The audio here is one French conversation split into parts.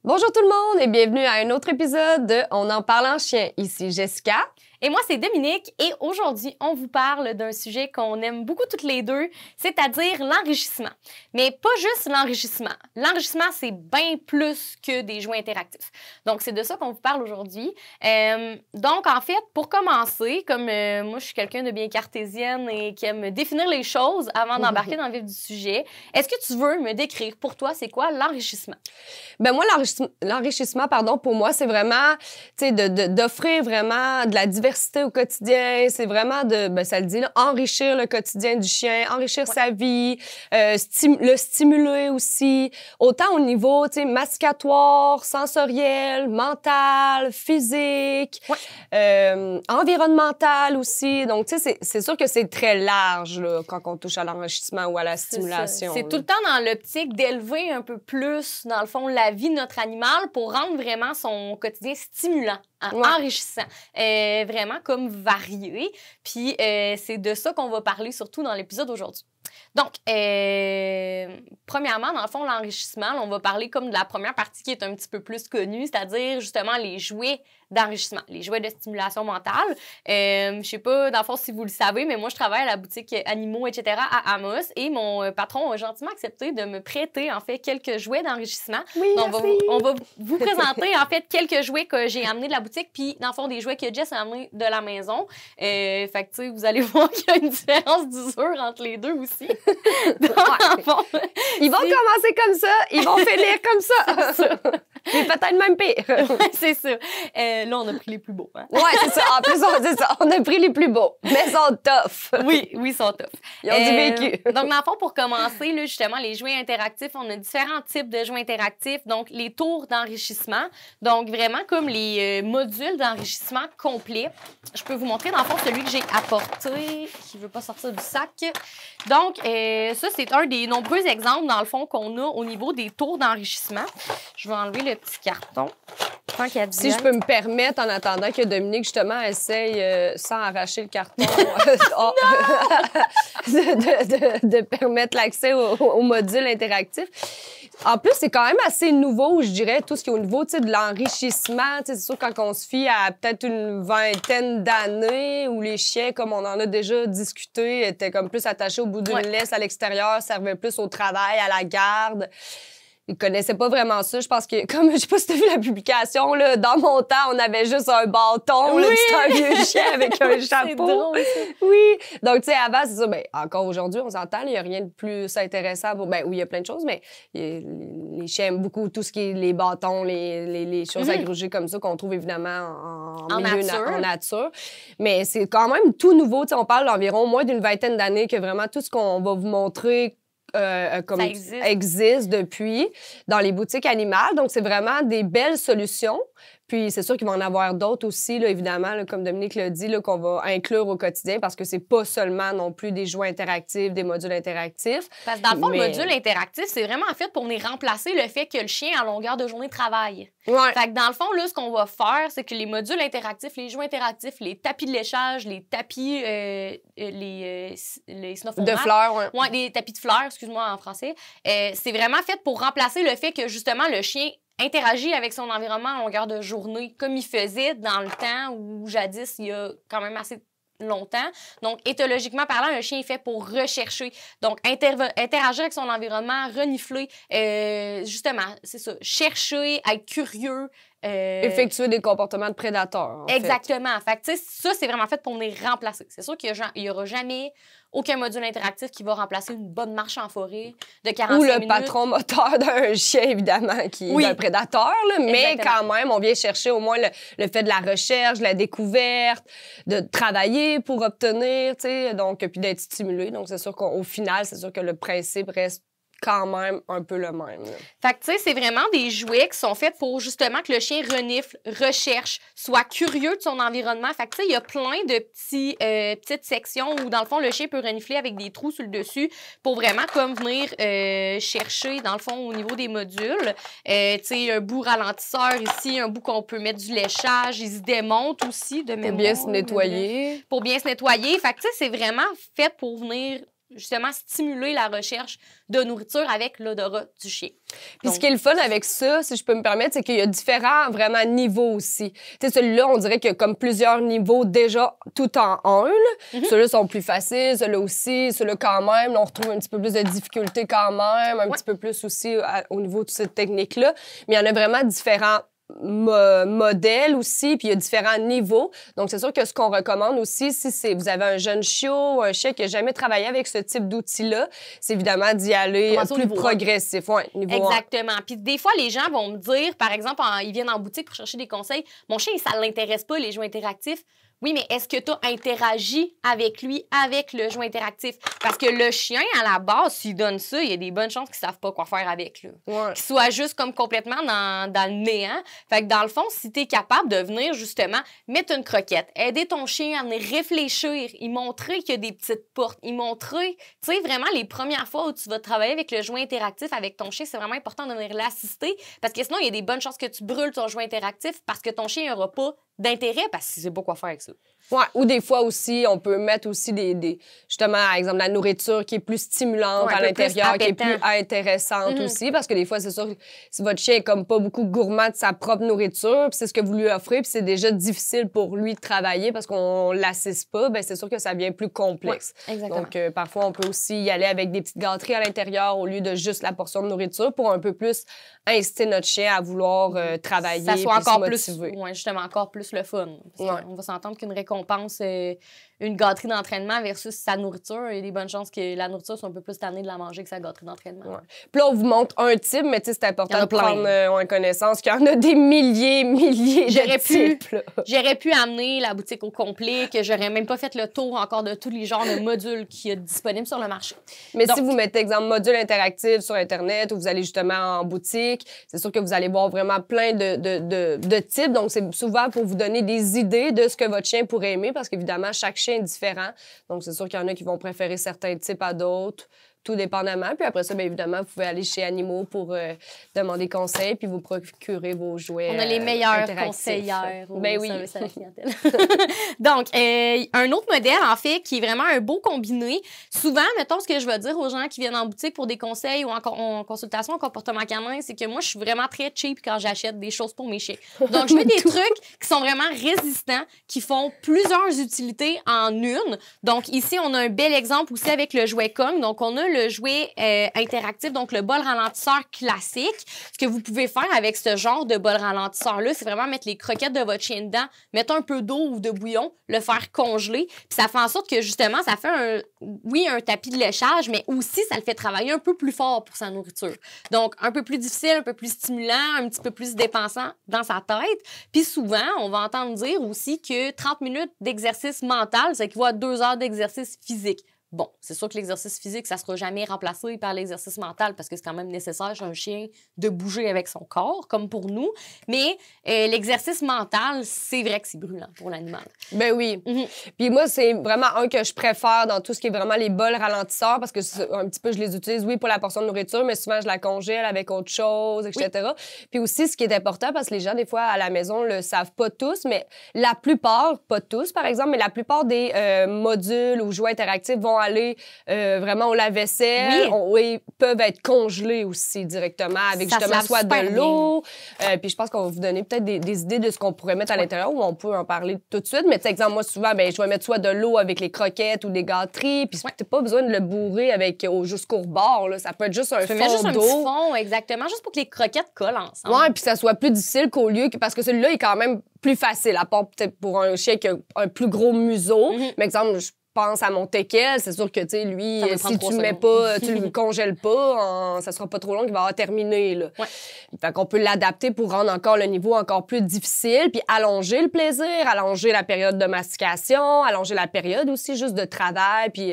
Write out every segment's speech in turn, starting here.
Bonjour tout le monde et bienvenue à un autre épisode de On en parle en chien. Ici Jessica. Et moi, c'est Dominique et aujourd'hui, on vous parle d'un sujet qu'on aime beaucoup toutes les deux, c'est-à-dire l'enrichissement. Mais pas juste l'enrichissement. L'enrichissement, c'est bien plus que des jouets interactifs. Donc, c'est de ça qu'on vous parle aujourd'hui. Donc, en fait, pour commencer, comme moi, je suis quelqu'un de bien cartésienne et qui aime définir les choses avant d'embarquer dans le vif du sujet, est-ce que tu veux me décrire pour toi, c'est quoi l'enrichissement? Ben moi, l'enrichissement, pour moi, c'est vraiment, tu sais, d'offrir vraiment de la diversité au quotidien. C'est vraiment ça le dit, là, enrichir le quotidien du chien, enrichir sa vie, le stimuler aussi, autant au niveau, tu sais, masticatoire, sensoriel, mental, physique, environnemental aussi. Donc, tu sais, c'est sûr que c'est très large, là, quand on touche à l'enrichissement ou à la stimulation. C'est tout le temps dans l'optique d'élever un peu plus, dans le fond, la vie de notre animal pour rendre vraiment son quotidien stimulant, enrichissant, vraiment comme varié. Puis c'est de ça qu'on va parler surtout dans l'épisode d'aujourd'hui. Donc, premièrement, dans le fond, l'enrichissement, on va parler comme de la première partie qui est un petit peu plus connue, c'est-à-dire justement les jouets d'enrichissement, les jouets de stimulation mentale. Je sais pas, dans le fond, si vous le savez, mais moi, je travaille à la boutique Animaux, etc. à Amos et mon patron a gentiment accepté de me prêter, en fait, quelques jouets d'enrichissement. Oui, donc, on va vous présenter, en fait, quelques jouets que j'ai amenés de la boutique, puis, dans le fond, des jouets que Jess a amenés de la maison. Fait que, tu sais, vous allez voir qu'il y a une différence d'usure entre les deux aussi. Donc, fond, ils vont commencer comme ça, ils vont finir comme ça. Mais peut-être même pire. Ouais, c'est ça. Là, on a pris les plus beaux. Hein? Ouais, c'est ça. En plus, on a pris les plus beaux. Mais ils sont tough. Oui, ils sont tough. Ils ont du vécu. Donc, dans le fond, pour commencer, là, justement, les jouets interactifs, on a différents types de jouets interactifs. Donc, les tours d'enrichissement. Donc, vraiment comme les modules d'enrichissement complets. Je peux vous montrer, dans le fond, celui que j'ai apporté, qui ne veut pas sortir du sac. Donc, ça, c'est un des nombreux exemples, dans le fond, qu'on a au niveau des tours d'enrichissement. Je vais enlever le petit carton. Si je peux me permettre, en attendant que Dominique, justement, essaye, sans arracher le carton, de permettre l'accès au module interactif. En plus, c'est quand même assez nouveau, je dirais, tout ce qui est au niveau de l'enrichissement. C'est sûr, quand on se fie à peut-être une vingtaine d'années où les chiens, comme on en a déjà discuté, étaient comme plus attachés au bout d'une laisse à l'extérieur, servaient plus au travail, à la garde. Ils connaissaient pas vraiment ça. Je pense que, comme, je sais pas si t'as vu la publication, là, dans mon temps, on avait juste un bâton, là, c'était un vieux chien avec un chapeau. C'est drôle, ça. Oui. Donc, tu sais, avant, c'est ça. Ben, encore aujourd'hui, on s'entend, il y a rien de plus intéressant pour, oui, il y a plein de choses, mais les chiens aiment beaucoup tout ce qui est les bâtons, les choses agrugées comme ça qu'on trouve évidemment en nature. Mais c'est quand même tout nouveau. Tu sais, on parle d'environ moins d'une vingtaine d'années que vraiment tout ce qu'on va vous montrer comme existe depuis dans les boutiques animales. Donc, c'est vraiment des belles solutions. Puis, c'est sûr qu'il va en avoir d'autres aussi, là, évidemment, là, comme Dominique l'a dit, là, qu'on va inclure au quotidien parce que c'est pas seulement non plus des jouets interactifs, des modules interactifs. Parce que dans le fond, le module interactif, c'est vraiment en fait pour venir remplacer le fait que le chien, à longueur de journée, travaille. Ouais. Fait que dans le fond, là, ce qu'on va faire, c'est que les modules interactifs, les jouets interactifs, les tapis de léchage, les tapis, les snowfall de fleurs, ouais. Ouais, les tapis de fleurs, excuse-moi en français. C'est vraiment fait pour remplacer le fait que, justement, le chien interagit avec son environnement à longueur de journée, comme il faisait dans le temps où, jadis, il y a quand même assez longtemps. Donc, éthologiquement parlant, un chien est fait pour rechercher. Donc, interagir avec son environnement, renifler, justement, c'est ça, chercher, être curieux. Effectuer des comportements de prédateurs. Exactement. Fait que, tu sais, ça, c'est vraiment fait pour venir remplacer. C'est sûr qu'il n'y aura jamais aucun module interactif qui va remplacer une bonne marche en forêt de 45 minutes. Ou le patron moteur d'un chien, évidemment, qui est un prédateur, là, mais quand même, on vient chercher au moins le fait de la recherche, de la découverte, de travailler pour obtenir, tu sais, donc, puis d'être stimulé. Donc, c'est sûr qu'au final, c'est sûr que le principe reste quand même un peu le même. Là. Fait que, tu sais, c'est vraiment des jouets qui sont faits pour justement que le chien renifle, recherche, soit curieux de son environnement. Fait que, tu sais, il y a plein de petites sections où, dans le fond, le chien peut renifler avec des trous sur le dessus pour vraiment comme venir chercher, dans le fond, au niveau des modules. Tu sais, un bout ralentisseur ici, un bout qu'on peut mettre du léchage. Il se démonte aussi de mémoire. Pour bien se nettoyer. Pour bien se nettoyer. Fait que, tu sais, c'est vraiment fait pour venir justement stimuler la recherche de nourriture avec l'odorat du chien. Puis ce qui est le fun avec ça, si je peux me permettre, c'est qu'il y a différents vraiment niveaux aussi. Tu sais, celui-là, on dirait qu'il y a comme plusieurs niveaux déjà tout en un. Ceux-là sont plus faciles, ceux-là aussi, ceux-là quand même. Là, on retrouve un petit peu plus de difficultés quand même, un petit peu plus aussi au niveau de cette technique-là. Mais il y en a vraiment différents modèles aussi, puis il y a différents niveaux. Donc, c'est sûr que ce qu'on recommande aussi, si vous avez un jeune chiot ou un chien qui n'a jamais travaillé avec ce type d'outil-là, c'est évidemment d'y aller plus progressif. Ouais, niveau exactement. Puis des fois, les gens vont me dire, par exemple, ils viennent en boutique pour chercher des conseils, « Mon chien, ça ne l'intéresse pas, les jouets interactifs. » Oui, mais est-ce que tu as interagi avec lui, avec le jouet interactif? Parce que le chien, à la base, s'il donne ça, il y a des bonnes chances qu'ils ne savent pas quoi faire avec. Qu'il soit juste comme complètement dans le néant. Fait que dans le fond, si tu es capable de venir justement mettre une croquette, aider ton chien à venir réfléchir, y montrer qu'il y a des petites portes, y montrer, tu sais, vraiment les premières fois où tu vas travailler avec le jouet interactif avec ton chien, c'est vraiment important de venir l'assister parce que sinon, il y a des bonnes chances que tu brûles ton jouet interactif parce que ton chien n'aura pas d'intérêt parce qu'il ne sait pas quoi faire avec ça. Ouais, ou des fois aussi, on peut mettre aussi justement, par exemple, la nourriture qui est plus stimulante à l'intérieur, qui est plus intéressante aussi, parce que des fois, c'est sûr, si votre chien est comme pas beaucoup gourmand de sa propre nourriture, puis c'est ce que vous lui offrez, puis c'est déjà difficile pour lui de travailler parce qu'on l'assiste pas, ben c'est sûr que ça devient plus complexe. Ouais, exactement. Donc, parfois, on peut aussi y aller avec des petites gâteries à l'intérieur au lieu de juste la portion de nourriture pour un peu plus inciter notre chien à vouloir travailler, ça soit encore se motiver. Plus, justement, encore plus le fun. On va s'entendre qu'une récompense, une gâterie d'entraînement versus sa nourriture, il y a des bonnes chances que la nourriture soit un peu plus tannée de la manger que sa gâterie d'entraînement. Ouais. Puis là, on vous montre un type, mais tu sais, c'est important de prendre en connaissance qu'il y en a des milliers de types. J'aurais pu amener la boutique au complet, que j'aurais même pas fait le tour encore de tous les genres de modules qu'il y a disponibles sur le marché. Mais donc, si vous mettez, exemple, module interactif sur Internet ou vous allez justement en boutique, c'est sûr que vous allez voir vraiment plein de types. Donc, c'est souvent pour vous donner des idées de ce que votre chien pourrait aimer parce qu'évidemment, chaque chien est différent. Donc, c'est sûr qu'il y en a qui vont préférer certains types à d'autres, tout dépendamment. Puis après ça, bien évidemment, vous pouvez aller chez Animaux pour demander conseil puis vous procurer vos jouets. On a les meilleures conseillères au ben oui. service à la clientèle. Donc, un autre modèle, en fait, qui est vraiment un beau combiné. Souvent, mettons, ce que je vais dire aux gens qui viennent en boutique pour des conseils ou en consultation en comportement canin, c'est que moi, je suis vraiment très cheap quand j'achète des choses pour mes chiens. Donc, je mets des trucs qui sont vraiment résistants, qui font plusieurs utilités en une. Donc, ici, on a un bel exemple aussi avec le jouet Kong. Donc, on a le jouet interactif, donc le bol ralentisseur classique. Ce que vous pouvez faire avec ce genre de bol ralentisseur-là, c'est vraiment mettre les croquettes de votre chien dedans, mettre un peu d'eau ou de bouillon, le faire congeler. Puis ça fait en sorte que, justement, ça fait un tapis de léchage, mais aussi, ça le fait travailler un peu plus fort pour sa nourriture. Donc, un peu plus difficile, un peu plus stimulant, un petit peu plus dépensant dans sa tête. Puis souvent, on va entendre dire aussi que 30 minutes d'exercice mental, ça équivaut à 2 heures d'exercice physique. Bon, c'est sûr que l'exercice physique, ça ne sera jamais remplacé par l'exercice mental parce que c'est quand même nécessaire chez un chien de bouger avec son corps, comme pour nous. Mais l'exercice mental, c'est vrai que c'est brûlant pour l'animal. Ben oui. Puis moi, c'est vraiment un que je préfère dans tout ce qui est vraiment les bols ralentisseurs parce que un petit peu, je les utilise, oui, pour la portion de nourriture, mais souvent, je la congèle avec autre chose, etc. Oui. Puis aussi, ce qui est important, parce que les gens, des fois, à la maison, le savent pas tous, mais la plupart, pas tous, par exemple, mais la plupart des modules ou jouets interactifs vont aller vraiment au lave-vaisselle. Oui. Peuvent être congelés aussi directement avec ça justement soit de l'eau. Puis je pense qu'on va vous donner peut-être des idées de ce qu'on pourrait mettre à l'intérieur ou on peut en parler tout de suite. Mais tu sais, exemple, moi, souvent, je vais mettre soit de l'eau avec les croquettes ou des gâteries. Puis t'as pas besoin de le bourrer avec jusqu'au rebord. Là. Ça peut être juste un fond d'eau. Juste un petit fond, exactement, juste pour que les croquettes collent ensemble. Ouais, puis ça soit plus difficile qu'au lieu parce que celui-là est quand même plus facile, à part peut-être pour un chien qui a un plus gros museau. Mais exemple, je pense à mon teckel, c'est sûr que, tu sais, lui, si tu le mets pas, tu le congèles pas, ça sera pas trop long, il va avoir terminé, là. Ouais. Fait qu'on peut l'adapter pour rendre encore le niveau encore plus difficile, puis allonger le plaisir, allonger la période de mastication, allonger la période aussi juste de travail, puis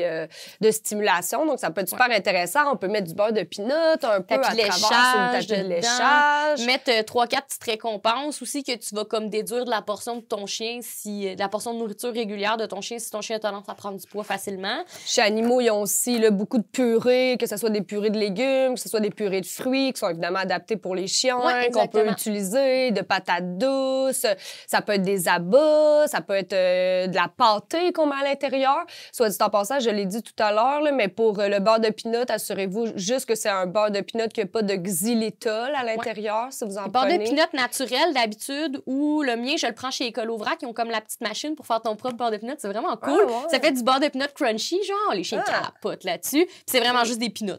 de stimulation. Donc, ça peut être super intéressant. On peut mettre du beurre de pinot, un peu à travers sur le tapis de léchage. Mettre 3-4 petites récompenses aussi que tu vas comme déduire de la portion de ton chien, de la portion de nourriture régulière de ton chien, si ton chien a tendance à prendre prendre du poids facilement. Chez Animaux, ils ont aussi là, beaucoup de purées, que ce soit des purées de légumes, que ce soit des purées de fruits, qui sont évidemment adaptées pour les chiens, qu'on peut utiliser, de patates douces, ça peut être des abats, ça peut être de la pâtée qu'on met à l'intérieur. Soit dit en passant, je l'ai dit tout à l'heure, là, mais pour le beurre de pinot, assurez-vous juste que c'est un beurre de pinot qui n'a pas de xylitol à l'intérieur, si vous en prenez. Le beurre de pinot naturel, d'habitude, ou le mien, je le prends chez Écolovrac, qui ont comme la petite machine pour faire ton propre beurre de pinot. C'est vraiment cool. Ça fait du beurre de pinot crunchy, genre, les chiens capotent là-dessus. Puis c'est vraiment juste des pinots.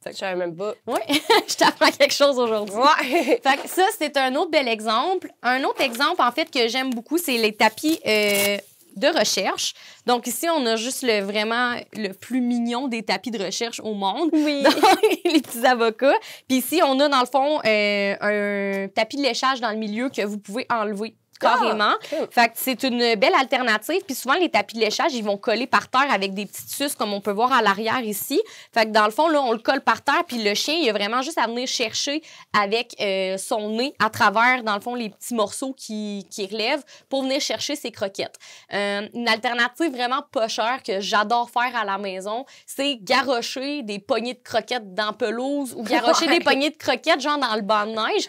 Je savais même pas. Oui, je t'apprends quelque chose aujourd'hui. Ouais. Fait que ça, c'est un autre bel exemple. Un autre exemple, en fait, que j'aime beaucoup, c'est les tapis de recherche. Donc ici, on a juste vraiment le plus mignon des tapis de recherche au monde. Oui. Donc, les petits avocats. Puis ici, on a dans le fond un tapis de léchage dans le milieu que vous pouvez enlever carrément. Fait que c'est une belle alternative. Puis souvent, les tapis de léchage, ils vont coller par terre avec des petites suces, comme on peut voir à l'arrière ici. Fait que dans le fond, là, on le colle par terre, puis le chien, il a vraiment juste à venir chercher avec son nez à travers, dans le fond, les petits morceaux qui relèvent pour venir chercher ses croquettes. Une alternative vraiment pas chère que j'adore faire à la maison, c'est garrocher des poignées de croquettes dans la pelouse ou garrocher des poignées de croquettes, genre dans le banc de neige.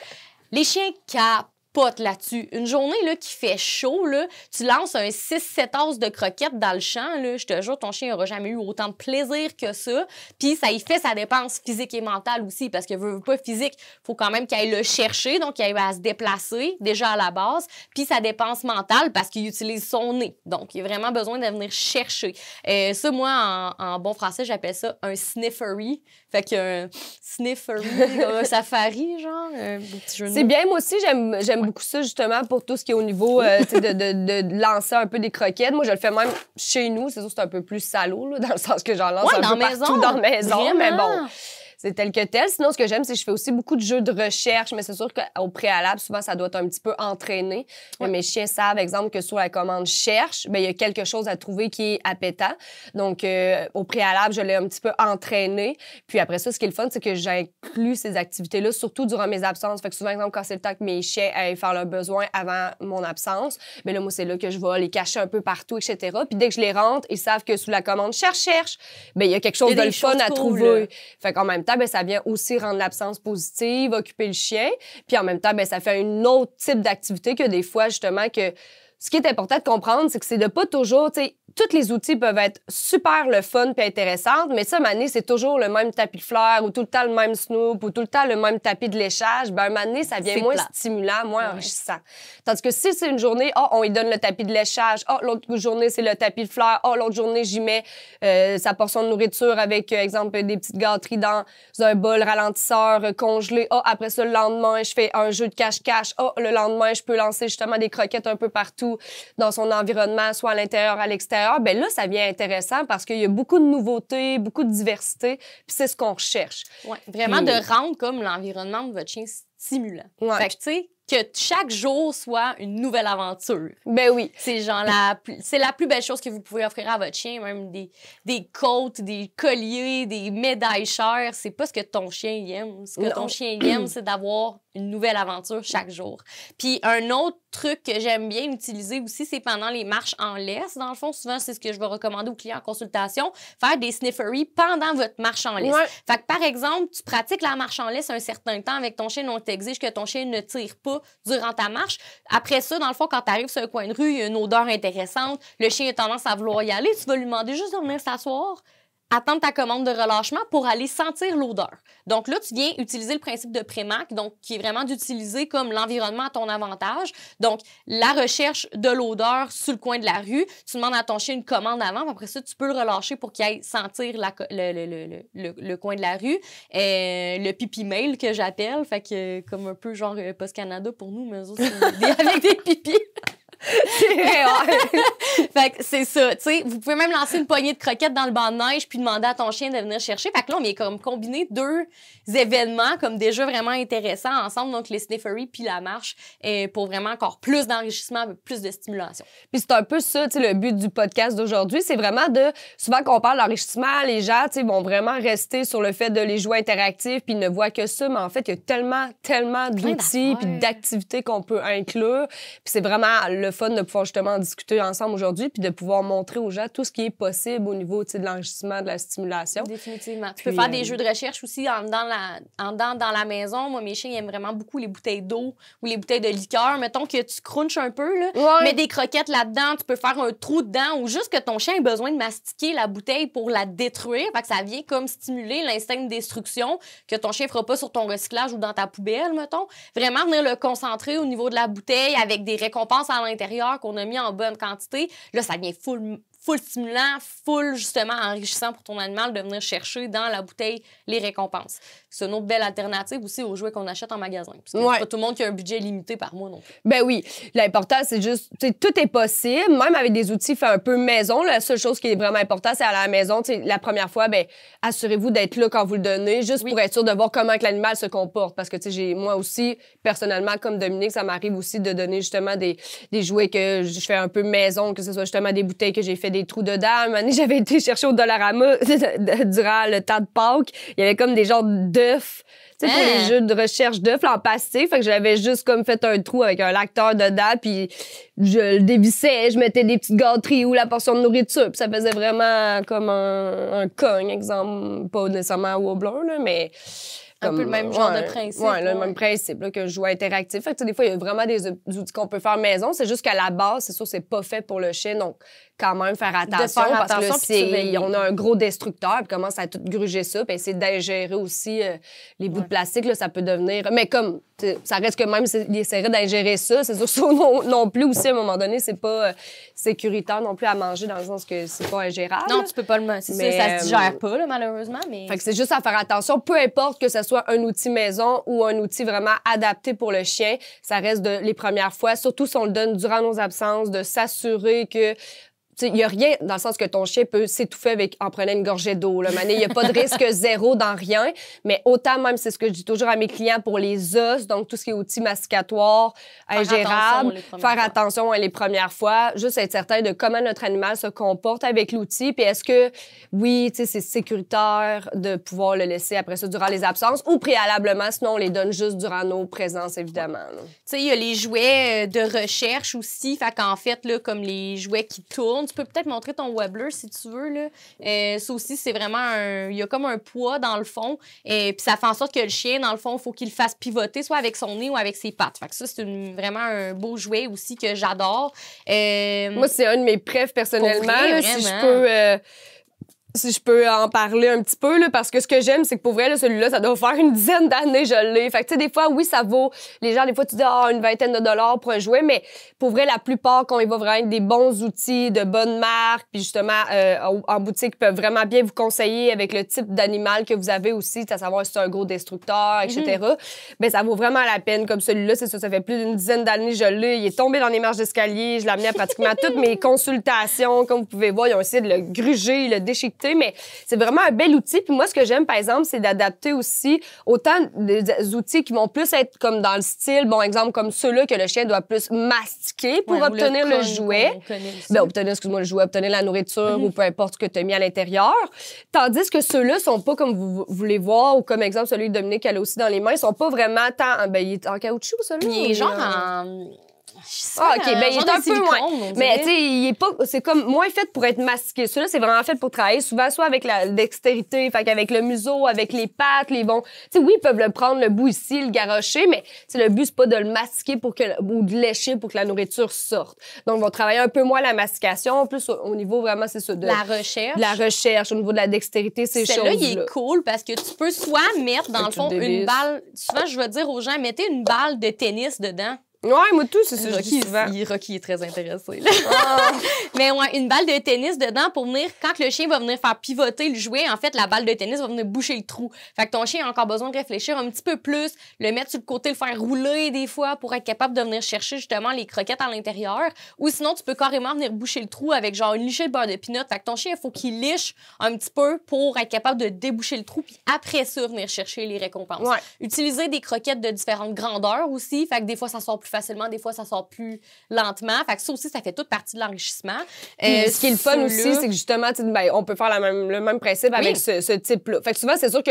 Les chiens capotent là-dessus. Une journée là, qui fait chaud, là, tu lances un 6-7 os de croquettes dans le champ, là, je te jure, ton chien n'aura jamais eu autant de plaisir que ça. Puis ça y fait sa dépense physique et mentale aussi, parce que veut pas physique, faut quand même qu'il aille le chercher, donc il aille à se déplacer déjà à la base. Puis sa dépense mentale, parce qu'il utilise son nez. Donc, il a vraiment besoin de venir chercher. Ça, moi, en bon français, j'appelle ça un sniffery. Fait qu'un sniffery, un safari, genre, un petit jeu de mots. C'est bien, moi aussi, j'aime beaucoup ça, justement, pour tout ce qui est au niveau de lancer un peu des croquettes. Moi, je le fais même chez nous. C'est sûr, c'est un peu plus salaud, là, dans le sens que j'en lance un peu partout dans la maison. Vraiment? Mais bon, c'est tel que tel. Sinon, ce que j'aime, c'est que je fais aussi beaucoup de jeux de recherche, mais c'est sûr qu'au préalable, souvent, ça doit être un petit peu entraîné. Ouais. Mes chiens savent, exemple, que sur la commande cherche, ben il y a quelque chose à trouver qui est appétant. Donc, au préalable, je l'ai un petit peu entraîné. Puis après ça, ce qui est le fun, c'est que j'inclus ces activités-là, surtout durant mes absences. Fait que souvent, exemple, quand c'est le temps que mes chiens aillent faire leurs besoins avant mon absence, ben là, moi, c'est là que je vais les cacher un peu partout, etc. Puis dès que je les rentre, ils savent que sous la commande cherche, ben il y a quelque chose de le fun à trouver. Fait qu'en même temps, ben, ça vient aussi rendre l'absence positive, occuper le chien. Puis en même temps, ben, ça fait un autre type d'activité que des fois, justement, que ce qui est important de comprendre, c'est que c'est de pas toujours, tu sais, tous les outils peuvent être super le fun puis intéressants, mais ça, Mané, c'est toujours le même tapis de fleurs ou tout le temps le même snoop ou tout le temps le même tapis de léchage. Ben, Mané, ça vient moins stimulant, moins enrichissant. Tandis que si c'est une journée, on lui donne le tapis de léchage, l'autre journée, c'est le tapis de fleurs, l'autre journée, j'y mets sa portion de nourriture avec, exemple, des petites gâteries dans un bol ralentisseur congelé. Après ça, le lendemain, je fais un jeu de cache-cache. Le lendemain, je peux lancer justement des croquettes un peu partout dans son environnement, soit à l'intérieur, à l'extérieur. Ben là, ça devient intéressant parce qu'il y a beaucoup de nouveautés, beaucoup de diversité, puis c'est ce qu'on recherche. Oui, vraiment de rendre comme l'environnement de votre chien stimulant. Ouais. Fait que, tu sais, que chaque jour soit une nouvelle aventure. Ben oui. C'est genre c'est la plus belle chose que vous pouvez offrir à votre chien, même des côtes, des colliers, des médailles chères. C'est pas ce que ton chien aime. Ce que ton chien aime, c'est d'avoir une nouvelle aventure chaque jour. Puis un autre truc que j'aime bien utiliser aussi, c'est pendant les marches en laisse. Dans le fond, souvent, c'est ce que je vais recommander aux clients en consultation, faire des sniffery pendant votre marche en laisse. Ouais. Fait que, par exemple, tu pratiques la marche en laisse un certain temps avec ton chien, on t'exige que ton chien ne tire pas durant ta marche. Après ça, dans le fond, quand tu arrives sur un coin de rue, il y a une odeur intéressante, le chien a tendance à vouloir y aller, tu vas lui demander juste de venir s'asseoir, attendre ta commande de relâchement pour aller sentir l'odeur. Donc là, tu viens utiliser le principe de Prémac, donc qui est vraiment d'utiliser comme l'environnement à ton avantage. Donc, la recherche de l'odeur sur le coin de la rue, tu demandes à ton chien une commande avant, après ça, tu peux le relâcher pour qu'il aille sentir le coin de la rue. Le pipi mail que j'appelle, fait que comme un peu genre Post Canada pour nous, mais aussi avec des pipis. Fait que c'est ça, tu sais, vous pouvez même lancer une poignée de croquettes dans le banc de neige puis demander à ton chien de venir chercher. Fait que là, on vient comme combiner deux événements comme déjà vraiment intéressants ensemble, donc les sniffery puis la marche, pour vraiment encore plus d'enrichissement, plus de stimulation. Puis c'est un peu ça, tu sais, le but du podcast d'aujourd'hui, c'est vraiment de, souvent qu'on parle d'enrichissement, les gens, tu sais, vont vraiment rester sur le fait de les jouets interactifs puis ils ne voient que ça, mais en fait, il y a tellement d'outils puis d'activités qu'on peut inclure. Puis c'est vraiment le le fun de pouvoir justement en discuter ensemble aujourd'hui puis de pouvoir montrer aux gens tout ce qui est possible au niveau de l'enrichissement, de la stimulation. Définitivement. Tu peux faire des jeux de recherche aussi dans la maison. Moi, mes chiens ils aiment vraiment beaucoup les bouteilles d'eau ou les bouteilles de liqueur. Mettons que tu crunches un peu, là, mets des croquettes là-dedans, tu peux faire un trou dedans ou juste que ton chien ait besoin de mastiquer la bouteille pour la détruire. Fait que ça vient comme stimuler l'instinct de destruction que ton chien fera pas sur ton recyclage ou dans ta poubelle, mettons. Vraiment venir le concentrer au niveau de la bouteille avec des récompenses à l'intérieur qu'on a mis en bonne quantité. Là, ça devient full stimulant, full justement enrichissant pour ton animal de venir chercher dans la bouteille les récompenses. C'est une autre belle alternative aussi aux jouets qu'on achète en magasin. Parce que c'est pas tout le monde qui a un budget limité par mois non plus. Ben oui. L'important, c'est juste, tout est possible, même avec des outils fait un peu maison. La seule chose qui est vraiment importante, c'est à la maison. La première fois, ben assurez-vous d'être là quand vous le donnez, juste pour être sûr de voir comment que l'animal se comporte. Parce que moi aussi, personnellement, comme Dominique, ça m'arrive aussi de donner justement des jouets que je fais un peu maison, que ce soit justement des bouteilles que j'ai fait des trous dedans. Un moment donné, j'avais été chercher au Dollarama durant le temps de Pâques. Il y avait comme des genres d'œufs, tu sais, pour les jeux de recherche d'œufs en plastique. Fait que j'avais juste comme fait un trou avec un lacteur dedans, puis je le dévissais, je mettais des petites gâteries ou la portion de nourriture, puis ça faisait vraiment comme un cogne, exemple, pas nécessairement au Wobbler, là, mais... Un peu le même genre de principe. Oui, le même principe là, que je jouais interactif. Fait que, des fois, il y a vraiment des outils qu'on peut faire maison. C'est juste qu'à la base, c'est sûr, c'est pas fait pour le chien. Donc, quand même, faire attention. Parce que on a un gros destructeur, puis commence à tout gruger ça, puis essayer d'ingérer aussi les bouts de plastique. Là, ça peut devenir... Mais comme, ça reste que même s'il essaierait d'ingérer ça, c'est sûr que ça non plus aussi, à un moment donné, c'est pas sécuritaire non plus à manger dans le sens que c'est pas ingérable. Non, tu peux pas le manger. Ça se digère pas, là, malheureusement. Mais... Fait que c'est juste à faire attention. Peu importe que ce soit un outil maison ou un outil vraiment adapté pour le chien, ça reste les premières fois, surtout si on le donne durant nos absences, de s'assurer que il n'y a rien dans le sens que ton chien peut s'étouffer en prenant une gorgée d'eau. Il n'y a pas de risque zéro dans rien, mais autant même, c'est ce que je dis toujours à mes clients pour les os, donc tout ce qui est outils masticatoires, ingérables, faire attention les premières fois, juste être certain de comment notre animal se comporte avec l'outil, puis est-ce que, oui, c'est sécuritaire de pouvoir le laisser après ça durant les absences ou préalablement, sinon on les donne juste durant nos présences, évidemment. Tu sais, il y a les jouets de recherche aussi, fait qu'en fait, là, comme les jouets qui tournent, tu peux peut-être montrer ton Wobbler si tu veux. Là. Ça aussi, c'est vraiment il y a comme un poids dans le fond. Puis ça fait en sorte que le chien, dans le fond, il faut qu'il le fasse pivoter, soit avec son nez ou avec ses pattes. Fait que ça, c'est vraiment un beau jouet aussi que j'adore. Moi, c'est un de mes préfs personnellement. Là, si je peux en parler un petit peu, là, parce que ce que j'aime, c'est que pour vrai, là, celui-là, ça doit faire une dizaine d'années, je l'ai. Fait que, tu sais, des fois, oui, ça vaut... Les gens, des fois, tu dis, une vingtaine de dollars pour un jouet, mais pour vrai, la plupart, quand il va vraiment être des bons outils, de bonnes marques, puis justement, en boutique, peuvent vraiment bien vous conseiller avec le type d'animal que vous avez aussi, à savoir si c'est un gros destructeur, etc. Ben, ça vaut vraiment la peine. Comme celui-là, c'est ça fait plus d'une dizaine d'années, je l'ai. Il est tombé dans les marches d'escalier. Je l'ai amené à pratiquement toutes mes consultations. Comme vous pouvez voir, ils ont essayé de le gruger, le déchiqueter. Mais c'est vraiment un bel outil. Puis moi, ce que j'aime, par exemple, c'est d'adapter aussi autant des outils qui vont plus être comme dans le style, bon, exemple, comme ceux-là que le chien doit plus mastiquer pour obtenir le jouet. Le jouet, obtenir la nourriture ou peu importe ce que tu as mis à l'intérieur. Tandis que ceux-là sont pas comme vous voulez voir ou comme exemple, celui de Dominique, elle a aussi dans les mains, ils sont pas vraiment tant... Ben, il est en caoutchouc, celui-là? Il est genre en... OK, ben il est un peu moins. Mais tu sais, il est pas c'est comme moins fait pour être mastiqué. Celui-là, c'est vraiment fait pour travailler souvent soit avec la dextérité, fait qu'avec le museau, avec les pattes, les bons. Tu sais, oui, ils peuvent le prendre le bout ici, le garrocher, mais le but c'est pas de le mastiquer ou de lécher pour que la nourriture sorte. Donc ils vont travailler un peu moins la mastication, plus au niveau vraiment c'est ça de la recherche. De la recherche au niveau de la dextérité, ces choses-là. Celui-là, il est cool parce que tu peux soit mettre dans le fond une balle, souvent je vais dire aux gens mettez une balle de tennis dedans. Ouais, moi tout, c'est ça. Rocky est très intéressé. Là. Mais ouais, une balle de tennis dedans pour venir, quand le chien va venir faire pivoter le jouet, en fait, la balle de tennis va venir boucher le trou. Fait que ton chien a encore besoin de réfléchir un petit peu plus, le mettre sur le côté, le faire rouler des fois pour être capable de venir chercher justement les croquettes à l'intérieur. Ou sinon, tu peux carrément venir boucher le trou avec genre une lichée de beurre de pinot. Fait que ton chien, il faut qu'il liche un petit peu pour être capable de déboucher le trou, puis après ça, venir chercher les récompenses. Ouais. Utiliser des croquettes de différentes grandeurs aussi. Fait que des fois, ça sort plus facilement, des fois, ça sort plus lentement. Fait que ça aussi, ça fait toute partie de l'enrichissement. Ce qui est le fun aussi, c'est que justement, on peut faire le même principe avec ce type-là. Fait que souvent, c'est sûr que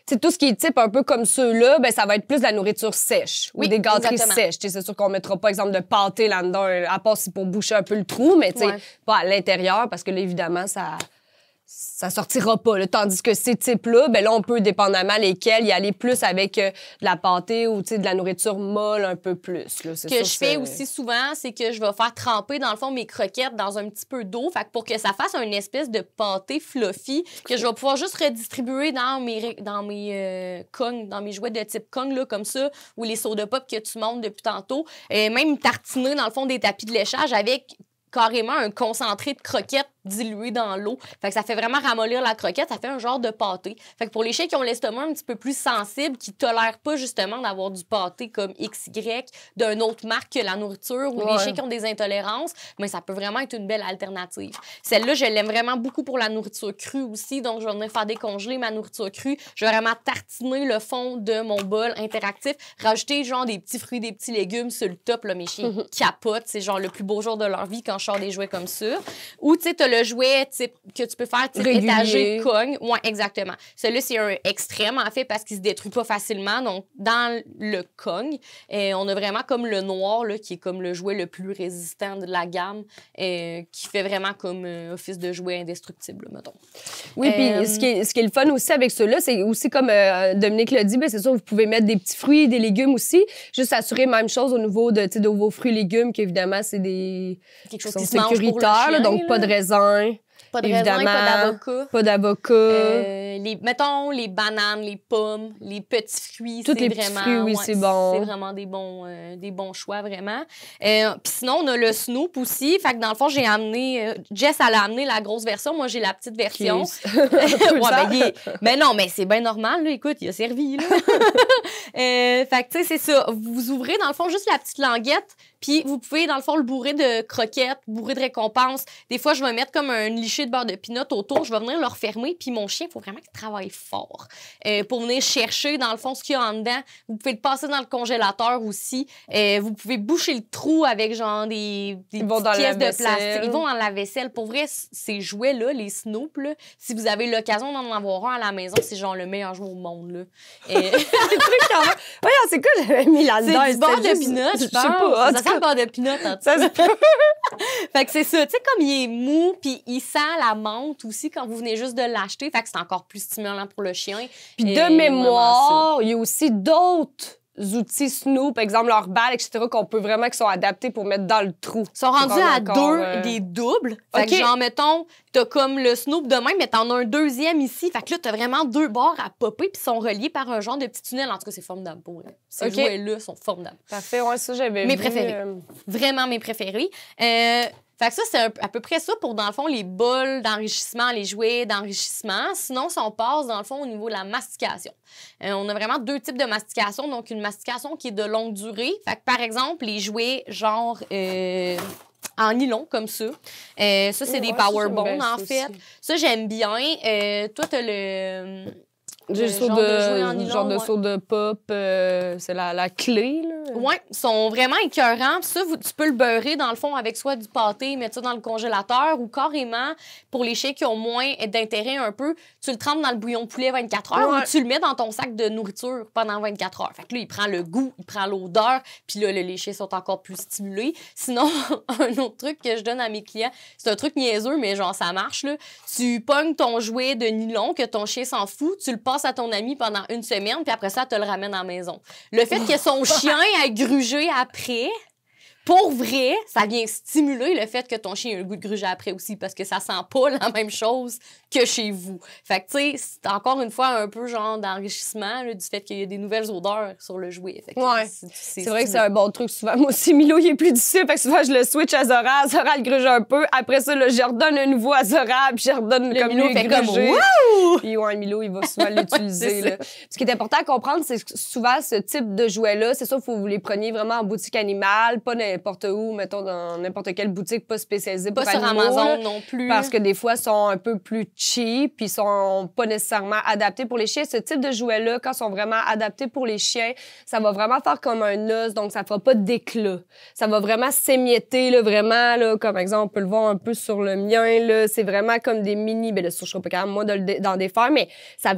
sais, tout ce qui est type un peu comme ceux-là, ben ça va être plus de la nourriture sèche ou Oui, des gâteries exactement. sèches. Tu sais, c'est sûr qu'on mettra pas, exemple, de pâté là-dedans, à part si pour boucher un peu le trou, mais tu sais, Ouais. pas à l'intérieur, parce que là, évidemment, ça sortira pas. Là. Tandis que ces types-là, ben là, on peut, dépendamment lesquels, y aller plus avec de la pâtée ou de la nourriture molle un peu plus. Là. Ce que je fais aussi souvent, c'est que je vais faire tremper, dans le fond, mes croquettes dans un petit peu d'eau. Fait que pour que ça fasse une espèce de pâté fluffy, que je vais pouvoir juste redistribuer dans mes cognes, dans mes jouets de type cogne, là, comme ça, ou les soda pop que tu montes depuis tantôt. Même tartiner, dans le fond, des tapis de léchage avec carrément un concentré de croquettes dilué dans l'eau. Fait que ça fait vraiment ramollir la croquette, ça fait un genre de pâté. Fait que pour les chiens qui ont l'estomac un petit peu plus sensible, qui tolèrent pas justement d'avoir du pâté comme XY d'une autre marque que la nourriture, ou les chiens qui ont des intolérances, mais ça peut vraiment être une belle alternative. Celle-là, je l'aime vraiment beaucoup pour la nourriture crue aussi, donc je vais venir faire décongeler ma nourriture crue. Je vais vraiment tartiner le fond de mon bol interactif, rajouter genre des petits fruits, des petits légumes sur le top, là, mes chiens capotent, c'est genre le plus beau jour de leur vie quand je sors des jouets comme ça. Ou tu sais, t'as le jouet type, que tu peux faire type étagé cogne. Oui, exactement. Celui-là, c'est un extrême, en fait, parce qu'il se détruit pas facilement. Donc, dans le cogne, on a vraiment comme le noir, là, qui est comme le jouet le plus résistant de la gamme, qui fait vraiment comme office de jouet indestructible, mettons. Oui, puis ce qui est le fun aussi avec ceux-là, c'est aussi comme Dominique l'a dit, ben c'est sûr, vous pouvez mettre des petits fruits, des légumes aussi. Juste assurer même chose au niveau de vos fruits et légumes, qu'évidemment, c'est des... Quelque chose qui qui sont se mange pour le sécuritaires, chien, donc là. pas de raisin. Pas de évidemment, raisin, pas d'avocat. Pas d'avocat. Mettons, les bananes, les pommes, les petits fruits, Tous c'est les vraiment... petits fruits, oui, c'est bon. C'est vraiment des bons choix, vraiment. Puis sinon, on a le Snoop aussi. Fait que dans le fond, j'ai amené... Jess, elle a amené la grosse version. Moi, j'ai la petite version. Mais non, mais c'est bien normal, là. Écoute, il a servi, là. Fait que, tu sais, c'est ça. Vous ouvrez, dans le fond, juste la petite languette, puis vous pouvez, dans le fond, le bourrer de croquettes, bourrer de récompenses. Des fois, je vais mettre comme un liché de beurre de pinot autour. Je vais venir le refermer. Puis mon chien, il faut vraiment qu'il travaille fort pour venir chercher, dans le fond, ce qu'il y a en dedans. Vous pouvez le passer dans le congélateur aussi. Vous pouvez boucher le trou avec, genre, des petites pièces de plastique. Ils vont dans la vaisselle. Pour vrai, ces jouets-là, les Snoop, là, si vous avez l'occasion d'en avoir un à la maison, c'est genre le meilleur jouet au monde, là. Voyons, c'est quoi j'avais mis là-dedans? C'est du beurre de pinot, je pense. Je sais pas. Ça sent le beurre de pinot, hein, Ça se peut. Fait que c'est ça, tu sais, comme il est mou, puis il sent la menthe aussi quand vous venez juste de l'acheter, fait que c'est encore plus stimulant pour le chien. Puis de mémoire, il y a aussi d'autres outils Snoop, par exemple leur balle, etc., qu'on peut vraiment, qui sont adaptés pour mettre dans le trou. Ils sont rendus à encore, des doubles. Fait que genre, mettons, t'as comme le Snoop de même, mais t'en as un deuxième ici. Fait que là, t'as vraiment deux bords à popper, puis ils sont reliés par un genre de petit tunnel. En tout cas, c'est formidable pour eux. Ces jouets-là sont formidables. Parfait, ouais, ça, j'avais Mes préférés. Vraiment mes préférés. Fait que ça, c'est à peu près ça pour, dans le fond, les bols d'enrichissement, les jouets d'enrichissement. Sinon, si on passe, dans le fond, au niveau de la mastication. On a vraiment deux types de mastication. Donc, une mastication qui est de longue durée. Fait que, par exemple, les jouets genre en nylon, comme ça. Ça, c'est des Power Bones, en fait. Ça, j'aime bien. Toi, t'as le... J'ai le genre de saut de pop, c'est la clé, là. Oui, ils sont vraiment écœurants. Ça, tu peux le beurrer, dans le fond, avec soit du pâté, mettre ça dans le congélateur, ou carrément, pour les chiens qui ont moins d'intérêt un peu, tu le trempes dans le bouillon de poulet 24 heures, ou tu le mets dans ton sac de nourriture pendant 24 heures. Fait que là, il prend le goût, il prend l'odeur, puis là, les chiens sont encore plus stimulés. Sinon, un autre truc que je donne à mes clients, c'est un truc niaiseux, mais genre, ça marche, là. Tu pognes ton jouet de nylon que ton chien s'en fout, tu le passes à ton ami pendant une semaine, puis après ça, tu le ramènes à la maison. Le fait que son chien ait grugé après, pour vrai, ça vient stimuler le fait que ton chien ait le goût de gruger après aussi, parce que ça sent pas la même chose que chez vous. Fait que, tu sais, c'est encore une fois un peu genre d'enrichissement là, du fait qu'il y a des nouvelles odeurs sur le jouet. Fait que c'est vrai que c'est un bon truc. Souvent, moi aussi, Milo, il est plus difficile. Fait que souvent, je le switch à Zora. Zora le gruge un peu. Après ça, là, je redonne un nouveau à Zora, puis je redonne comme Milo lui fait gruger. Comme, puis ouais, Milo, il va souvent l'utiliser. Là. Ce qui est important à comprendre, c'est que souvent, ce type de jouets-là, c'est sûr, il faut que vous les preniez vraiment en boutique animale, pas n'importe où, mettons dans n'importe quelle boutique pas spécialisée Pas pour sur animaux. Amazon Là, non plus. parce que des fois, ils sont un peu plus cheap, puis ils sont pas nécessairement adaptés pour les chiens. Ce type de jouets-là, quand ils sont vraiment adaptés pour les chiens, ça va vraiment faire comme un os, donc ça fera pas d'éclat. Ça va vraiment s'émietter, là, vraiment, là, comme exemple, on peut le voir un peu sur le mien, là, c'est vraiment comme des mini, ben là, je serais pas capable, moi, d'en défaire, mais ça,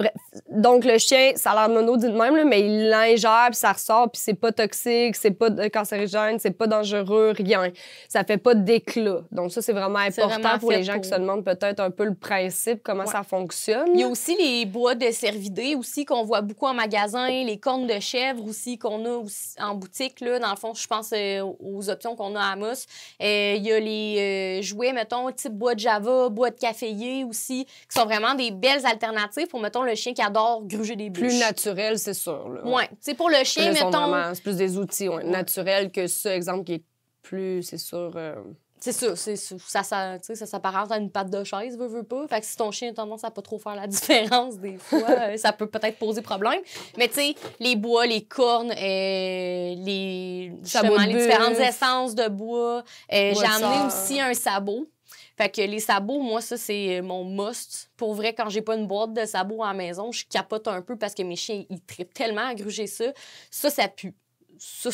donc le chien, ça a l'air mono dit de même, là, mais il l'ingère, puis ça ressort, puis c'est pas toxique, c'est pas cancérigène, c'est pas dangereux, rien. Ça fait pas d'éclat. Donc ça, c'est vraiment important pour les gens qui se demandent peut-être un peu le principe, comment ça fonctionne. Il y a aussi les bois de cervidés aussi qu'on voit beaucoup en magasin, les cornes de chèvre aussi qu'on a aussi en boutique, là. Dans le fond, je pense aux options qu'on a à Amos. Il y a les jouets, mettons, type bois de Java, bois de caféier aussi, qui sont vraiment des belles alternatives pour, mettons, le chien qui adore gruger des bûches. Plus naturel, c'est sûr. Oui. Tu sais, pour le chien, mettons... C'est plus des outils naturels que ça, exemple, qui est plus, c'est sûr... C'est ça, ça s'apparente à une patte de chaise, veut pas. Fait que si ton chien a tendance à pas trop faire la différence, des fois, ça peut peut-être poser problème. Mais tu sais, les bois, les cornes, les différentes essences de bois. J'ai amené aussi un sabot. Fait que les sabots, moi, ça, c'est mon must. Pour vrai, quand j'ai pas une boîte de sabots à la maison, je capote un peu parce que mes chiens, ils trippent tellement à gruger ça. Ça pue. Ça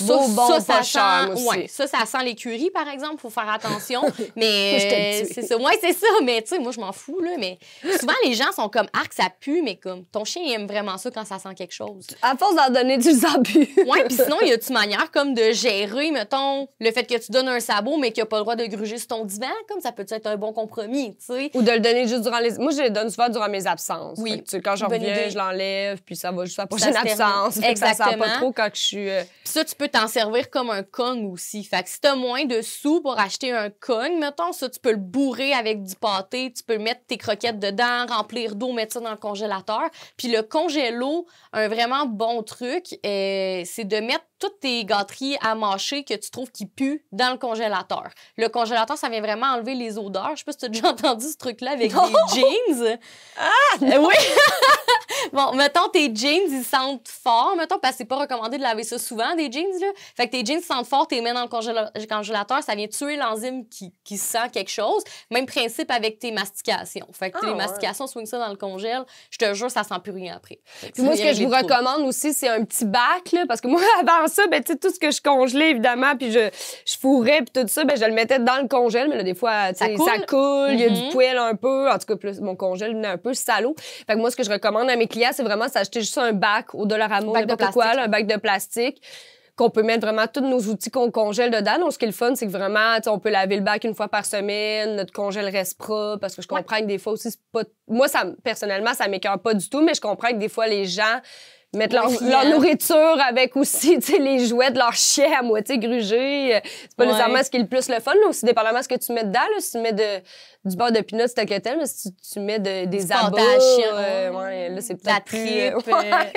sent l'écurie, par exemple. Il faut faire attention. Mais c'est ça. Ouais, c'est ça. Mais tu sais, moi, je m'en fous, là. Mais souvent, les gens sont comme, arc, ça pue, mais comme, ton chien, il aime vraiment ça quand ça sent quelque chose. À force d'en donner, tu le sens plus. Ouais, puis sinon, il y a une manière comme de gérer, mettons, le fait que tu donnes un sabot, mais qu'il n'a pas le droit de gruger sur ton divan, comme ça peut être un bon compromis, tu sais. Ou de le donner juste durant les. Moi, je le donne souvent durant mes absences. Oui. Fait que, quand je reviens, je l'enlève, puis ça va juste à la prochaine absence. Exactement. Ça sent pas trop quand je suis. Ça, tu peux t'en servir comme un Kong aussi. Fait que si t'as moins de sous pour acheter un Kong, mettons, ça, tu peux le bourrer avec du pâté, tu peux mettre tes croquettes dedans, remplir d'eau, mettre ça dans le congélateur. Puis le congélo, un vraiment bon truc, c'est de mettre toutes tes gâteries à mâcher que tu trouves qui puent dans le congélateur. Le congélateur, ça vient vraiment enlever les odeurs. Je sais pas si tu as déjà entendu ce truc-là avec des jeans. Oui! Bon, mettons, tes jeans, ils sentent fort, mettons, parce que c'est pas recommandé de laver ça souvent, des jeans, là. Fait que tes jeans sentent fort, tu les mets dans le congélateur, ça vient tuer l'enzyme qui sent quelque chose. Même principe avec tes mastications. Fait que les mastications, swing ça dans le congèle, je te jure, ça sent plus rien après. Puis moi, ce que je vous recommande aussi, c'est un petit bac, là, parce que moi, avant ça, ben, tu sais, tout ce que je congelais, évidemment, puis je fourrais, puis tout ça, ben, je le mettais dans le congèle, mais là, des fois, ça coule, il y a du poêle un peu. En tout cas, plus, mon congèle venait un peu salaud. Fait que moi, ce que je recommande à mes clients, c'est vraiment s'acheter juste un bac au Dollarama, n'importe quoi, là, un bac de plastique, qu'on peut mettre vraiment tous nos outils qu'on congèle dedans. Donc, ce qui est le fun, c'est que vraiment, on peut laver le bac une fois par semaine, notre congèle reste propre, parce que je comprends que des fois aussi, c'est pas... Moi, personnellement, ça m'écoeure pas du tout, mais je comprends que des fois, les gens mettre leur nourriture avec aussi, tu sais, les jouets de leur chien à moitié grugés. C'est pas nécessairement ce qui est le plus le fun, là, aussi, dépendamment de ce que tu mets dedans, là. Si tu mets du beurre de pinot, c'est que tel, mais si tu mets des abats, là, c'est peut-être plus...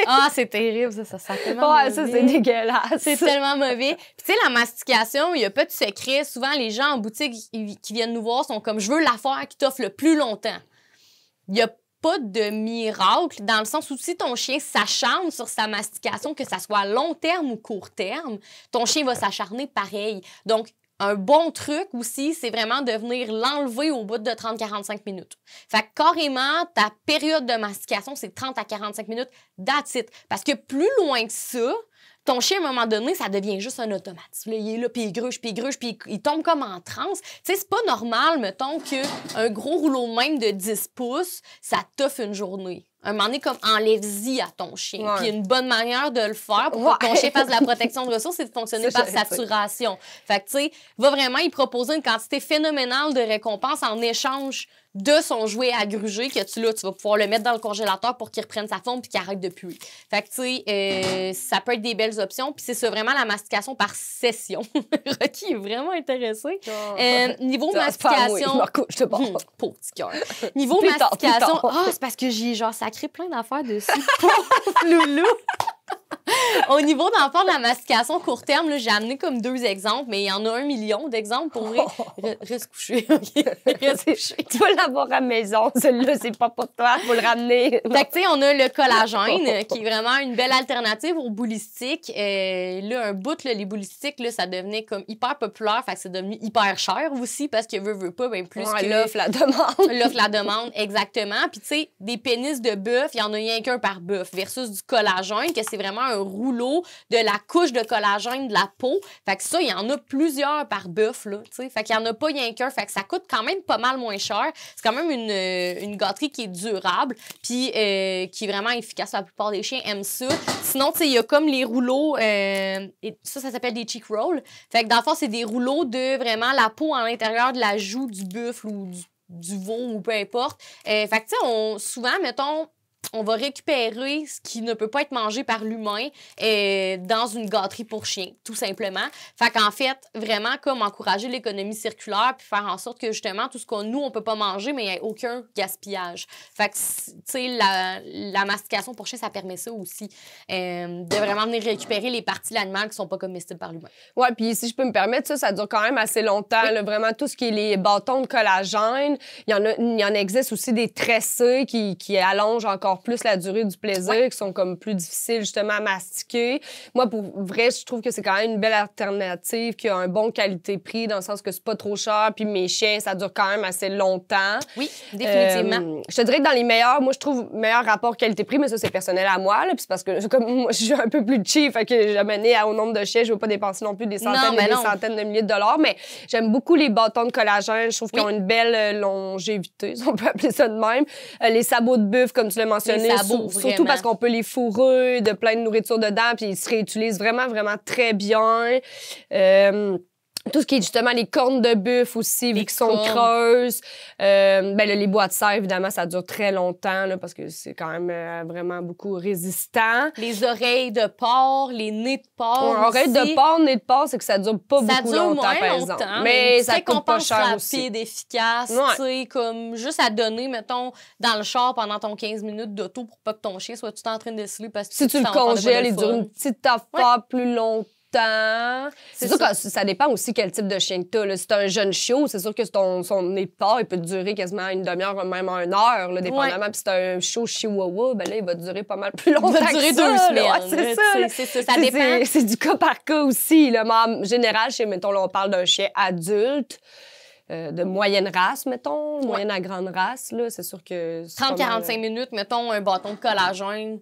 Ah, c'est terrible, ça sent tellement mauvais. Ça, c'est dégueulasse. C'est tellement mauvais. Puis, tu sais, la mastication, il y a pas de secret. Souvent, les gens en boutique qui viennent nous voir sont comme, je veux l'affaire qui t'offre le plus longtemps. Il y a pas de miracle, dans le sens où si ton chien s'acharne sur sa mastication, que ça soit long terme ou court terme, ton chien va s'acharner pareil. Donc, un bon truc aussi, c'est vraiment de venir l'enlever au bout de 30-45 minutes. Fait que carrément, ta période de mastication, c'est 30 à 45 minutes, that's it. Parce que plus loin que ça, ton chien, à un moment donné, ça devient juste un automatisme. Là, il est là, puis il gruge, puis il tombe comme en transe. Tu sais, c'est pas normal, mettons, qu'un gros rouleau de même de 10 pouces, ça t'offre une journée. Un moment donné, comme enlève-y à ton chien. Puis une bonne manière de le faire pour que ton chien fasse de la protection de ressources, c'est de fonctionner par saturation. Fait que, tu sais, va vraiment y proposer une quantité phénoménale de récompenses en échange de son jouet à gruger que tu vas pouvoir le mettre dans le congélateur pour qu'il reprenne sa forme puis qu'il arrête de puer. Fait que, tu sais, ça peut être des belles options. Puis c'est ça, vraiment la mastication par session. Rocky est vraiment intéressé. Niveau mastication... Je te parle. Pauvre petit cœur. Niveau mastication... c'est parce que j'ai genre sacré plein d'affaires dessus. Pauvre loulou! Au niveau, dans le fond, de la mastication court terme, j'ai amené comme 2 exemples, mais il y en a 1 million d'exemples pour vrai. Reste couché, OK? Reste couché. Tu vas l'avoir à la maison. Celui-là, c'est pas pour toi. Faut le ramener. Fait que, tu sais, on a le collagène, qui est vraiment une belle alternative aux boulistiques. Là, un bout, là, les boulistiques, là, ça devenait comme hyper populaire. Fait que c'est devenu hyper cher aussi, parce que veut pas, ben plus que... L'offre, la demande. L'offre, la demande, exactement. Puis, tu sais, des pénis de bœuf, il y en a rien qu'un par bœuf, versus du collagène, que c'est vraiment un rouleau de la couche de collagène de la peau. Fait que ça, il y en a plusieurs par bœuf, là, tu sais. Fait qu'il y en a pas rien qu'un. Fait que ça coûte quand même pas mal moins cher. C'est quand même une gâterie qui est durable, puis qui est vraiment efficace. La plupart des chiens aiment ça. Sinon, tu sais, il y a comme les rouleaux, et ça s'appelle des cheek rolls. Fait que dans le fond, c'est des rouleaux de vraiment la peau à l'intérieur de la joue du buffle ou du veau ou peu importe. Fait que, tu sais, souvent, mettons, on va récupérer ce qui ne peut pas être mangé par l'humain dans une gâterie pour chien, tout simplement. Fait qu'en fait, vraiment comme encourager l'économie circulaire puis faire en sorte que justement, tout ce qu'on nous, on peut pas manger, mais il n'y a aucun gaspillage. Fait que, tu sais, la mastication pour chien, ça permet ça aussi, de vraiment venir récupérer les parties de l'animal qui sont pas comestibles par l'humain. Ouais, puis si je peux me permettre, ça dure quand même assez longtemps. Oui. Là, vraiment, tout ce qui est les bâtons de collagène, il y en existe aussi des tressés qui allongent encore plus la durée du plaisir, qui sont comme plus difficiles justement à mastiquer. Moi, pour vrai, je trouve que c'est quand même une belle alternative qui a un bon qualité-prix dans le sens que c'est pas trop cher. Puis mes chiens, ça dure quand même assez longtemps. Oui, définitivement. Je te dirais que dans les meilleurs, moi, je trouve meilleur rapport qualité-prix, mais ça, c'est personnel à moi. Là, puis c'est parce que comme moi, je suis un peu plus cheap, fait que j'ai amené au nombre de chiens, je veux pas dépenser non plus des centaines et des centaines de milliers de dollars. Mais j'aime beaucoup les bâtons de collagène. Je trouve qu'ils ont une belle longévité, si on peut appeler ça de même. Les sabots de bœuf, comme tu l'as mentionné, surtout parce qu'on peut les fourrer de plein de nourriture dedans, puis ils se réutilisent vraiment, vraiment très bien. Tout ce qui est justement les cornes de bœuf aussi, vu qu'ils sont creuses. Les bois de serre, évidemment, ça dure très longtemps là, parce que c'est quand même vraiment beaucoup résistant. Les oreilles de porc, les nez de porc. Oreilles de porc, nez de porc, c'est que ça dure pas beaucoup longtemps, par exemple. Mais ça coûte pas cher aussi. Rapide, efficace, tu sais, comme juste à donner, mettons, dans le char pendant ton 15 minutes d'auto pour pas que ton chien soit tout en train de se parce que si tu le congèles, il dure une petite affaire plus longtemps. C'est sûr que ça dépend aussi quel type de chien que t'as. Si t'as un jeune chiot, c'est sûr que son nez de porc, il peut durer quasiment une demi-heure, même 1 heure, là, dépendamment. Puis si t'as un chiot chihuahua, ben là, il va durer pas mal plus longtemps. Il va durer 2 semaines. C'est ça. Ça dépend. C'est du cas par cas aussi. Là. Mais en général, mettons, là, on parle d'un chien adulte. De moyenne race, mettons, moyenne à grande race, là, c'est sûr que... 30-45 minutes, mettons, un bâton de collagène,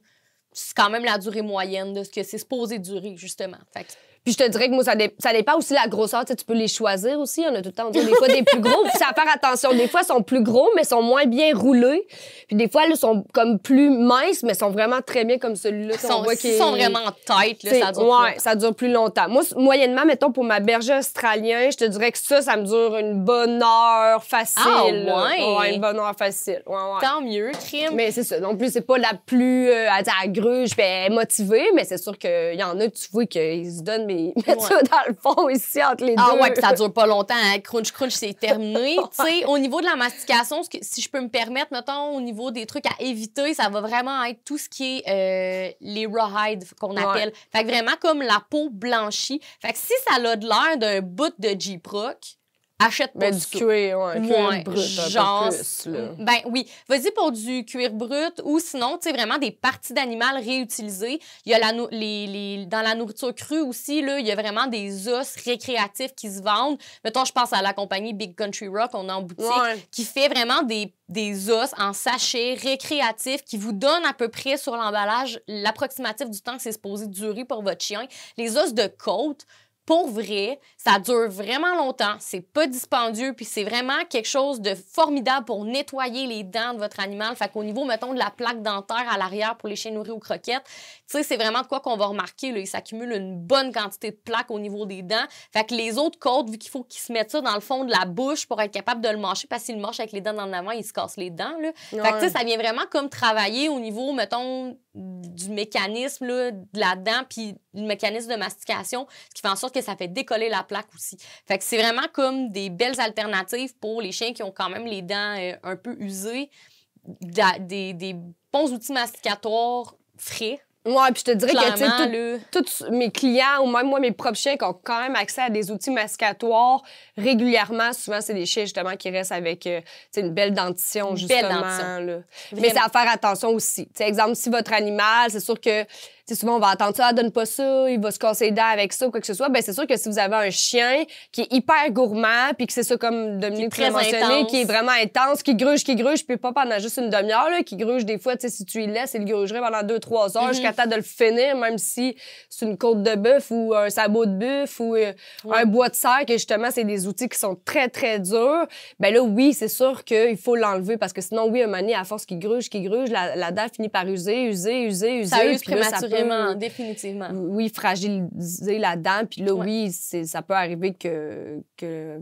c'est quand même la durée moyenne de ce que c'est supposé durer, justement. Fait que... Puis je te dirais que moi, ça dépend aussi de la grosseur. Tu peux les choisir aussi. On a tout le temps, on dit des fois des plus gros. Puis ça à faire attention. Des fois, ils sont plus gros, mais sont moins bien roulés. Puis des fois, ils sont comme plus minces, mais sont vraiment très bien comme celui-là. Ils sont vraiment tight, là, ça dure ouais, ça dure plus longtemps. Moi, moyennement, mettons, pour ma berger australien, je te dirais que ça me dure une bonne heure facile. Ah, ouais? Ouais, une bonne heure facile. Ouais. Tant mieux, crime. Mais c'est ça. Non plus, c'est pas la plus à gruge puis motivée, mais c'est sûr qu'il y en a que tu vois qu'ils se donnent mettre ça dans le fond ici entre les deux. Ah ouais, puis ça dure pas longtemps. Hein. Crunch, c'est terminé. Tu sais, au niveau de la mastication, si je peux me permettre, mettons, au niveau des trucs à éviter, ça va vraiment être tout ce qui est les rawhide qu'on appelle. Fait que vraiment comme la peau blanchie. Fait que si ça a de l'air d'un bout de J-Proc, achète pas du cuir, cuir brut, genre, un peu plus, là. Ben oui, vas-y pour du cuir brut ou sinon, tu sais, vraiment des parties d'animal réutilisées. Il y a dans la nourriture crue aussi, là, il y a vraiment des os récréatifs qui se vendent. Mettons, je pense à la compagnie Big Country Rock, on a en boutique, qui fait vraiment des os en sachet récréatifs qui vous donnent à peu près sur l'emballage l'approximatif du temps que c'est supposé durer pour votre chien. Les os de côte, pour vrai, ça dure vraiment longtemps, c'est pas dispendieux, puis c'est vraiment quelque chose de formidable pour nettoyer les dents de votre animal. Fait qu'au niveau, mettons, de la plaque dentaire à l'arrière pour les chiens nourris aux croquettes, tu sais, c'est vraiment de quoi qu'on va remarquer, là. Il s'accumule une bonne quantité de plaques au niveau des dents. Fait que les autres côtes, vu qu'il faut qu'ils se mettent ça dans le fond de la bouche pour être capable de le mâcher, parce qu'il le mâche avec les dents dans l'avant, il se casse les dents, là. Fait que, tu sais, ça vient vraiment comme travailler au niveau, mettons, du mécanisme, là, de la dent, puis le mécanisme de mastication, ce qui fait en sorte que ça fait décoller la plaque aussi. Fait que c'est vraiment comme des belles alternatives pour les chiens qui ont quand même les dents un peu usées, des bons outils masticatoires frais, Ouais, puis je te dirais que, Clairement, tous mes clients ou même moi, mes propres chiens qui ont quand même accès à des outils masticatoires régulièrement, souvent, c'est des chiens, justement, qui restent avec une belle dentition, justement. Belle dentition. Là. Mais c'est à faire attention aussi. T'sais, exemple, si votre animal, c'est sûr que souvent, on va entendre ça, donne pas ça, il va se casser les dents avec ça ou quoi que ce soit. Ben c'est sûr que si vous avez un chien qui est hyper gourmand, puis que c'est ça, comme Dominique l'a mentionné, qui est vraiment intense, qui gruge, puis pas pendant juste une demi-heure, là, qui gruge des fois, si tu y laisses, il grugerait pendant 2-3 heures jusqu'à temps de le finir, même si c'est une côte de bœuf ou un sabot de bœuf ou un bois de serre, que justement, c'est des outils qui sont très, très durs. Ben là, oui, c'est sûr qu'il faut l'enlever parce que sinon, oui, un moment donné, à force qu'il gruge, la dent finit par user. Ça use prématurément. Définitivement. Oui, fragiliser la dent. Puis là, oui, ça peut arriver que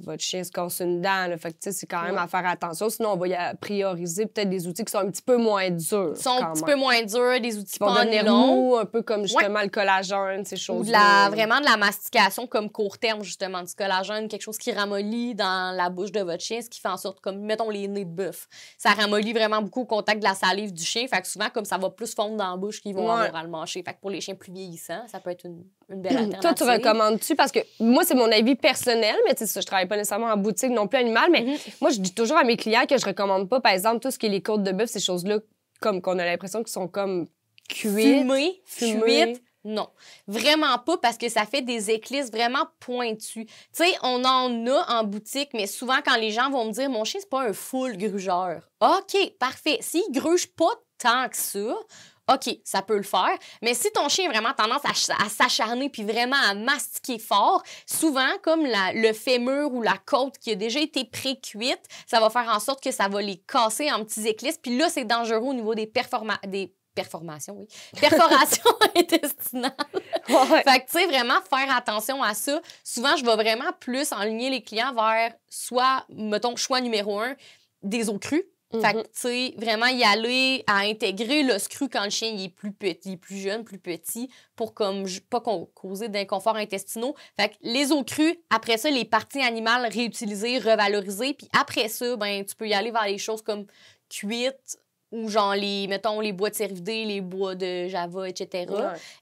votre chien se casse une dent. Là. Fait que, c'est quand même à faire attention. Sinon, on va prioriser peut-être des outils qui sont un petit peu moins durs. Ils sont un petit peu moins durs, des outils qui vont devenir mous, un peu comme justement le collagène, ces choses-là. Vraiment de la mastication comme court terme, justement, du collagène, quelque chose qui ramollit dans la bouche de votre chien, ce qui fait en sorte, comme, mettons, les nez de bœuf. Ça ramollit vraiment beaucoup au contact de la salive du chien. Fait que souvent, comme ça va plus fondre dans la bouche qu'ils vont avoir à le mâcher. Fait que pour les chiens plus vieillissants, ça peut être une belle alternative. Toi, tu recommandes-tu? Parce que moi, c'est mon avis personnel, mais tu sais, je travaille pas nécessairement en boutique non plus animale, mais moi, je dis toujours à mes clients que je recommande pas, par exemple, tout ce qui est les côtes de bœuf, ces choses-là, comme qu'on a l'impression qu'ils sont comme cuites. Cuites. Non, vraiment pas parce que ça fait des éclisses vraiment pointues. Tu sais, on en a en boutique, mais souvent quand les gens vont me dire « Mon chien, c'est pas un full grugeur. » OK, parfait. S'il gruge pas tant que ça, OK, ça peut le faire. Mais si ton chien a vraiment tendance à s'acharner puis vraiment à mastiquer fort, souvent, comme le fémur ou la côte qui a déjà été pré-cuite, ça va faire en sorte que ça va les casser en petits éclisses. Puis là, c'est dangereux au niveau des perforations intestinales. Ouais. Fait que, tu sais, vraiment faire attention à ça. Souvent, je vais vraiment plus enligner les clients vers soit, mettons, choix numéro 1, des os crus. Fait que, tu sais, vraiment y aller à intégrer l'os cru quand le chien il est plus petit, plus jeune, plus petit, pour comme pas causer d'inconfort intestinaux. Fait que les os crus, après ça, les parties animales réutilisées, revalorisées, puis après ça, ben tu peux y aller vers les choses comme cuites, ou genre mettons, les bois de cervidés, les bois de Java, etc.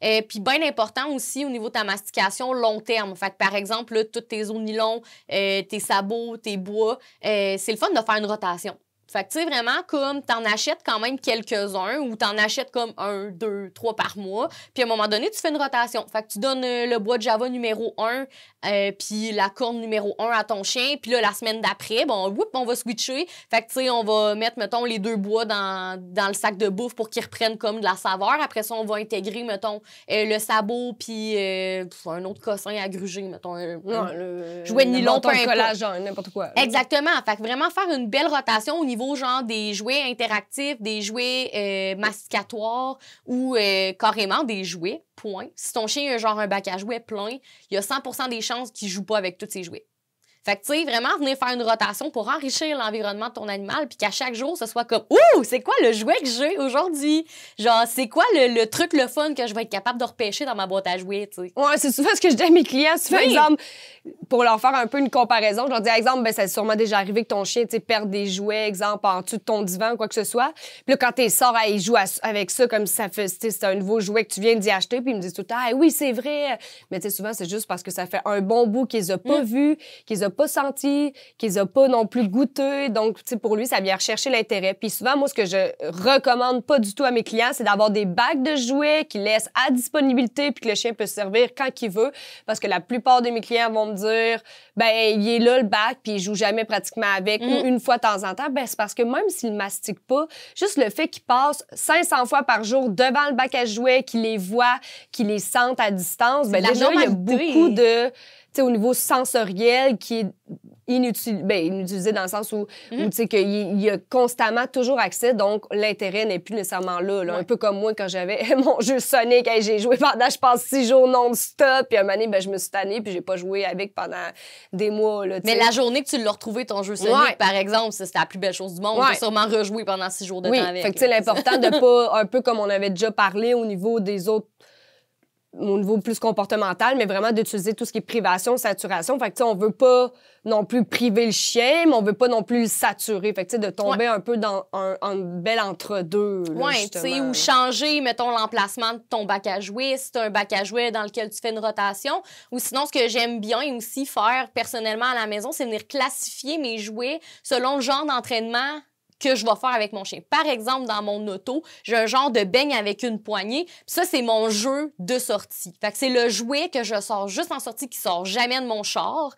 Ouais. Puis bien important aussi au niveau de ta mastication long terme. Fait que par exemple, là, tous tes os nylon, tes sabots, tes bois, c'est le fun de faire une rotation. Fait que, tu sais, vraiment, comme t'en achètes quand même quelques-uns ou t'en achètes comme 1, 2, 3 par mois. Puis à un moment donné, tu fais une rotation. Fait que tu donnes le bois de Java numéro 1 puis la corne numéro 1 à ton chien. Puis là, la semaine d'après, bon, on va switcher. Fait que, tu sais, on va mettre, mettons, les 2 bois dans le sac de bouffe pour qu'ils reprennent comme de la saveur. Après ça, on va intégrer, mettons, le sabot puis un autre cossin à gruger, mettons, jouet de nylon, peu importe. Collagène, n'importe quoi. Exactement. Fait que vraiment faire une belle rotation au niveau genre des jouets interactifs, des jouets masticatoires ou carrément des jouets, point. Si ton chien a genre un bac à jouets plein, il y a 100% des chances qu'il joue pas avec tous ses jouets. Fait que, tu sais, vraiment venir faire une rotation pour enrichir l'environnement de ton animal puis qu'à chaque jour, ce soit comme « Ouh, c'est quoi le jouet que j'ai aujourd'hui? » Genre, c'est quoi le truc, le fun que je vais être capable de repêcher dans ma boîte à jouets, tu sais? Ouais, c'est souvent ce que je dis à mes clients. Souvent, exemple, pour leur faire un peu une comparaison, je leur dis, exemple, ben, ça a sûrement déjà arrivé que ton chien, tu sais, perde des jouets, exemple, en dessous de ton divan ou quoi que ce soit. Puis là, quand tu sors, il joue avec ça comme si ça fait, c'est un nouveau jouet que tu viens d'y acheter. Puis ils me disent tout le temps, ah, oui, c'est vrai. Mais tu sais, souvent, c'est juste parce que ça fait un bon bout qu'ils les a pas vus, qu'ils les a pas sentis, qu'ils les a pas non plus goûtés. Donc, tu sais, pour lui, ça vient rechercher l'intérêt. Puis souvent, moi, ce que je recommande pas du tout à mes clients, c'est d'avoir des bacs de jouets qu'ils laissent à disponibilité puis que le chien peut se servir quand il veut. Parce que la plupart de mes clients vont me dire, ben il est là, le bac, puis il joue jamais pratiquement avec, ou une fois de temps en temps. Ben c'est parce que même s'il mastique pas, juste le fait qu'il passe 500 fois par jour devant le bac à jouets, qu'il les voit, qu'il les sente à distance, ben déjà, il y a beaucoup de... Tu sais, au niveau sensoriel, qui est inutilisé dans le sens où, tu sais, qu'il y a constamment toujours accès, donc l'intérêt n'est plus nécessairement là. Un peu comme moi, quand j'avais mon jeu Sonic, j'ai joué pendant, je pense, 6 jours non-stop, puis un moment donné, ben, je me suis tannée, puis j'ai pas joué avec pendant des mois. Là, mais la journée que tu l'as retrouvé, ton jeu Sonic, par exemple, c'était la plus belle chose du monde. Tu as sûrement rejoué pendant 6 jours de temps avec. Fait que, tu sais, l'important de pas, un peu comme on avait déjà parlé au niveau des autres au niveau plus comportemental, mais vraiment d'utiliser tout ce qui est privation, saturation. Fait que, tu sais, on veut pas non plus priver le chien, mais on veut pas non plus le saturer. Fait que, tu sais, de tomber un peu dans un bel entre-deux. Oui, tu sais, ou changer, mettons, l'emplacement de ton bac à jouets, si tu as un bac à jouets dans lequel tu fais une rotation. Ou sinon, ce que j'aime bien aussi faire personnellement à la maison, c'est venir classifier mes jouets selon le genre d'entraînement que je vais faire avec mon chien. Par exemple, dans mon auto, j'ai un genre de beigne avec une poignée. Puis ça, c'est mon jeu de sortie. Fait que c'est le jouet que je sors juste en sortie, qui sort jamais de mon char,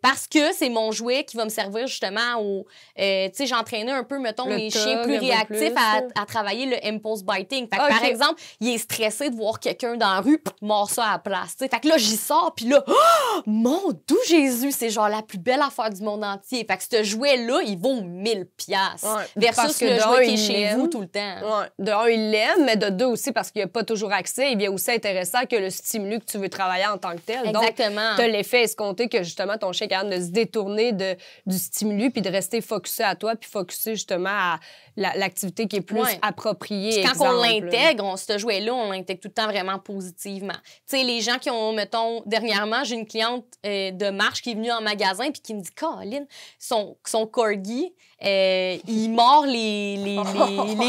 parce que c'est mon jouet qui va me servir justement au... tu sais, j'entraînais un peu, mettons, mes chiens plus réactifs à travailler le impulse biting. Fait que par exemple, il est stressé de voir quelqu'un dans la rue, mord ça à la place. T'sais. Fait que là, j'y sors, puis là, oh, mon doux Jésus, c'est genre la plus belle affaire du monde entier. Fait que ce jouet-là, il vaut 1000$. Versus le jouet qui est chez vous tout le temps. Ouais. De un, il l'aime, mais de deux aussi, parce qu'il n'y a pas toujours accès. Il vient aussi intéressant que le stimulus que tu veux travailler en tant que tel. Exactement. Donc, tu as l'effet escompté que justement ton chien est capable de se détourner du stimulus puis de rester focusé à toi puis focusé justement à l'activité qui est plus appropriée. Quand on l'intègre, ce jouet-là, on l'intègre tout le temps vraiment positivement. Tu sais, les gens qui ont, mettons, dernièrement, j'ai une cliente de marche qui est venue en magasin puis qui me dit « Caroline, son corgi, il mord les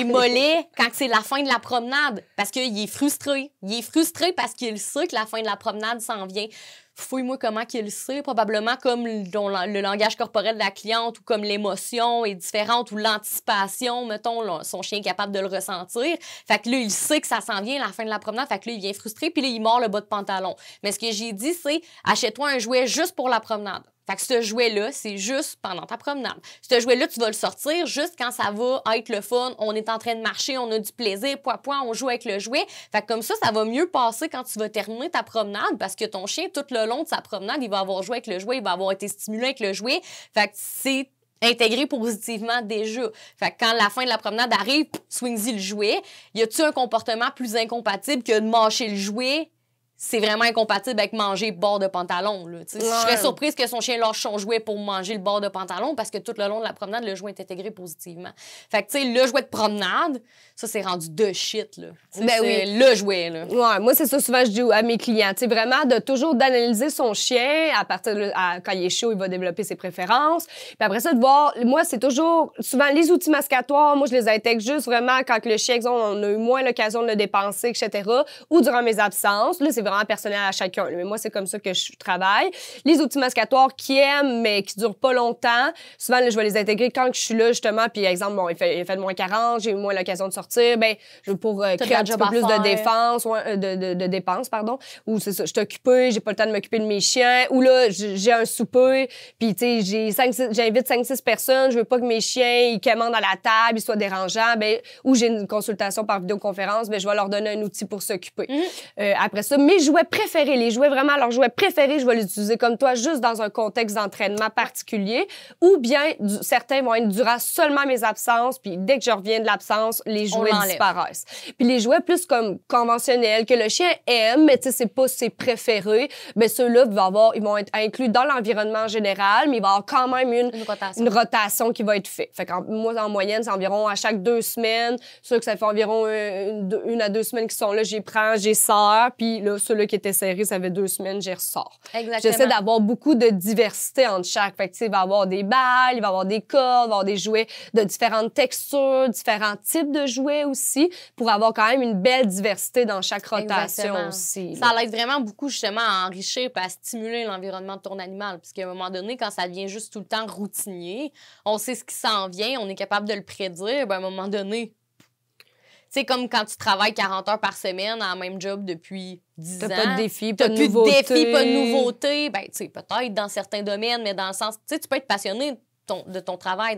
mollets quand c'est la fin de la promenade parce qu'il est frustré. Il est frustré parce qu'il sait que la fin de la promenade s'en vient. Fouille-moi comment qu'il le sait. Probablement comme le langage corporel de la cliente ou comme l'émotion est différente ou l'anticipation, mettons, son chien est capable de le ressentir. Fait que là, il sait que ça s'en vient la fin de la promenade. Fait que là, il vient frustré puis là, il mord le bas de pantalon. Mais ce que j'ai dit, c'est achète-toi un jouet juste pour la promenade. Fait que ce jouet-là, c'est juste pendant ta promenade. Ce jouet-là, tu vas le sortir juste quand ça va être le fun. On est en train de marcher, on a du plaisir, on joue avec le jouet. Fait que comme ça va mieux passer quand tu vas terminer ta promenade parce que ton chien, tout le long de sa promenade, il va avoir joué avec le jouet, il va avoir été stimulé avec le jouet. Fait que c'est intégré positivement déjà. Fait que quand la fin de la promenade arrive, swing-y le jouet. Y a-tu un comportement plus incompatible que de mâcher le jouet? C'est vraiment incompatible avec manger le bord de pantalon. Là. Je serais surprise que son chien lâche son jouet pour manger le bord de pantalon parce que tout le long de la promenade, le jouet est intégré positivement. Fait que, tu sais, le jouet de promenade, ça, c'est rendu de shit. Là. C'est le jouet. Là. Ouais, moi, c'est ça, souvent, je dis à mes clients. Tu sais, vraiment, d'analyser son chien. À partir quand il est chaud, il va développer ses préférences. Puis après ça, de voir, moi, c'est toujours, souvent, les outils mascatoires, moi, je les intègre juste vraiment quand le chien, exemple, on a eu moins l'occasion de le dépenser, etc. Ou durant mes absences. Là, c'est vraiment personnel à chacun. Mais moi, c'est comme ça que je travaille. Les outils mascatoires qui aiment, mais qui durent pas longtemps, souvent, là, je vais les intégrer quand je suis là, justement. Puis, exemple, bon, il fait de moins 40, j'ai eu moins l'occasion de sortir. Ben, pour créer un petit peu plus de défense, de dépenses, pardon. Ou c'est ça, je suis occupée, j'ai pas le temps de m'occuper de mes chiens. Ou là, j'ai un souper, puis, tu sais, j'invite 5-6 personnes, je veux pas que mes chiens, ils commandent à la table, ils soient dérangeants. Ben, ou j'ai une consultation par vidéoconférence, ben, je vais leur donner un outil pour s'occuper. Après ça, mes jouets préférés, les jouets vraiment, leurs jouets préférés, je vais les utiliser comme toi, juste dans un contexte d'entraînement particulier. Ou bien, certains vont être durant seulement mes absences, puis dès que je reviens de l'absence, les jouets disparaissent. Puis les jouets plus comme conventionnels, que le chien aime, mais tu sais, c'est pas ses préférés, ben ceux-là, ils vont être inclus dans l'environnement général, mais il va y avoir quand même une rotation qui va être faite. Fait que moi, en moyenne, c'est environ à chaque 2 semaines. Ceux que ça fait environ 1 à 2 semaines qui sont là, j'y prends, j'y sors, puis là, ceux-là qui étaient serrés, ça fait 2 semaines, j'y ressors. Exactement. J'essaie d'avoir beaucoup de diversité entre chaque. Fait que, tu sais, il va y avoir des balles, il va y avoir des cordes, il va y avoir des jouets de différentes textures, différents types de jouets aussi, pour avoir quand même une belle diversité dans chaque rotation aussi. Ça l'aide vraiment beaucoup, justement, à enrichir et à stimuler l'environnement de ton animal. Parce qu'à un moment donné, quand ça devient juste tout le temps routinier, on sait ce qui s'en vient, on est capable de le prédire, ben, à un moment donné, c'est comme quand tu travailles 40 heures par semaine à un même job depuis 10 ans. T'as pas de défi, pas de nouveauté. T'as plus de défi, pas de nouveauté. Ben, tu sais, peut-être dans certains domaines, mais dans le sens... Tu sais, tu peux être passionné de ton travail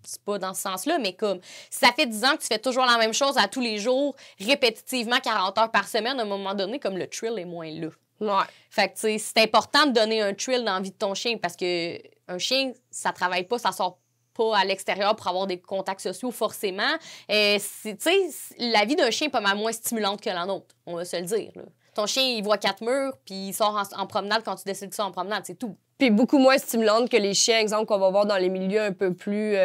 c'est pas dans ce sens-là, mais comme si ça fait 10 ans que tu fais toujours la même chose à tous les jours, répétitivement 40 heures par semaine, à un moment donné, comme le thrill est moins là. Ouais. Fait que, tu sais, c'est important de donner un thrill dans la vie de ton chien parce que un chien, ça travaille pas, ça sort pas à l'extérieur pour avoir des contacts sociaux forcément. Tu sais, la vie d'un chien est pas mal moins stimulante que la nôtre, on va se le dire. Là. Ton chien, il voit 4 murs, puis il sort en promenade quand tu décides de ça en promenade, c'est tout. Puis beaucoup moins stimulante que les chiens, exemple, qu'on va voir dans les milieux un peu plus...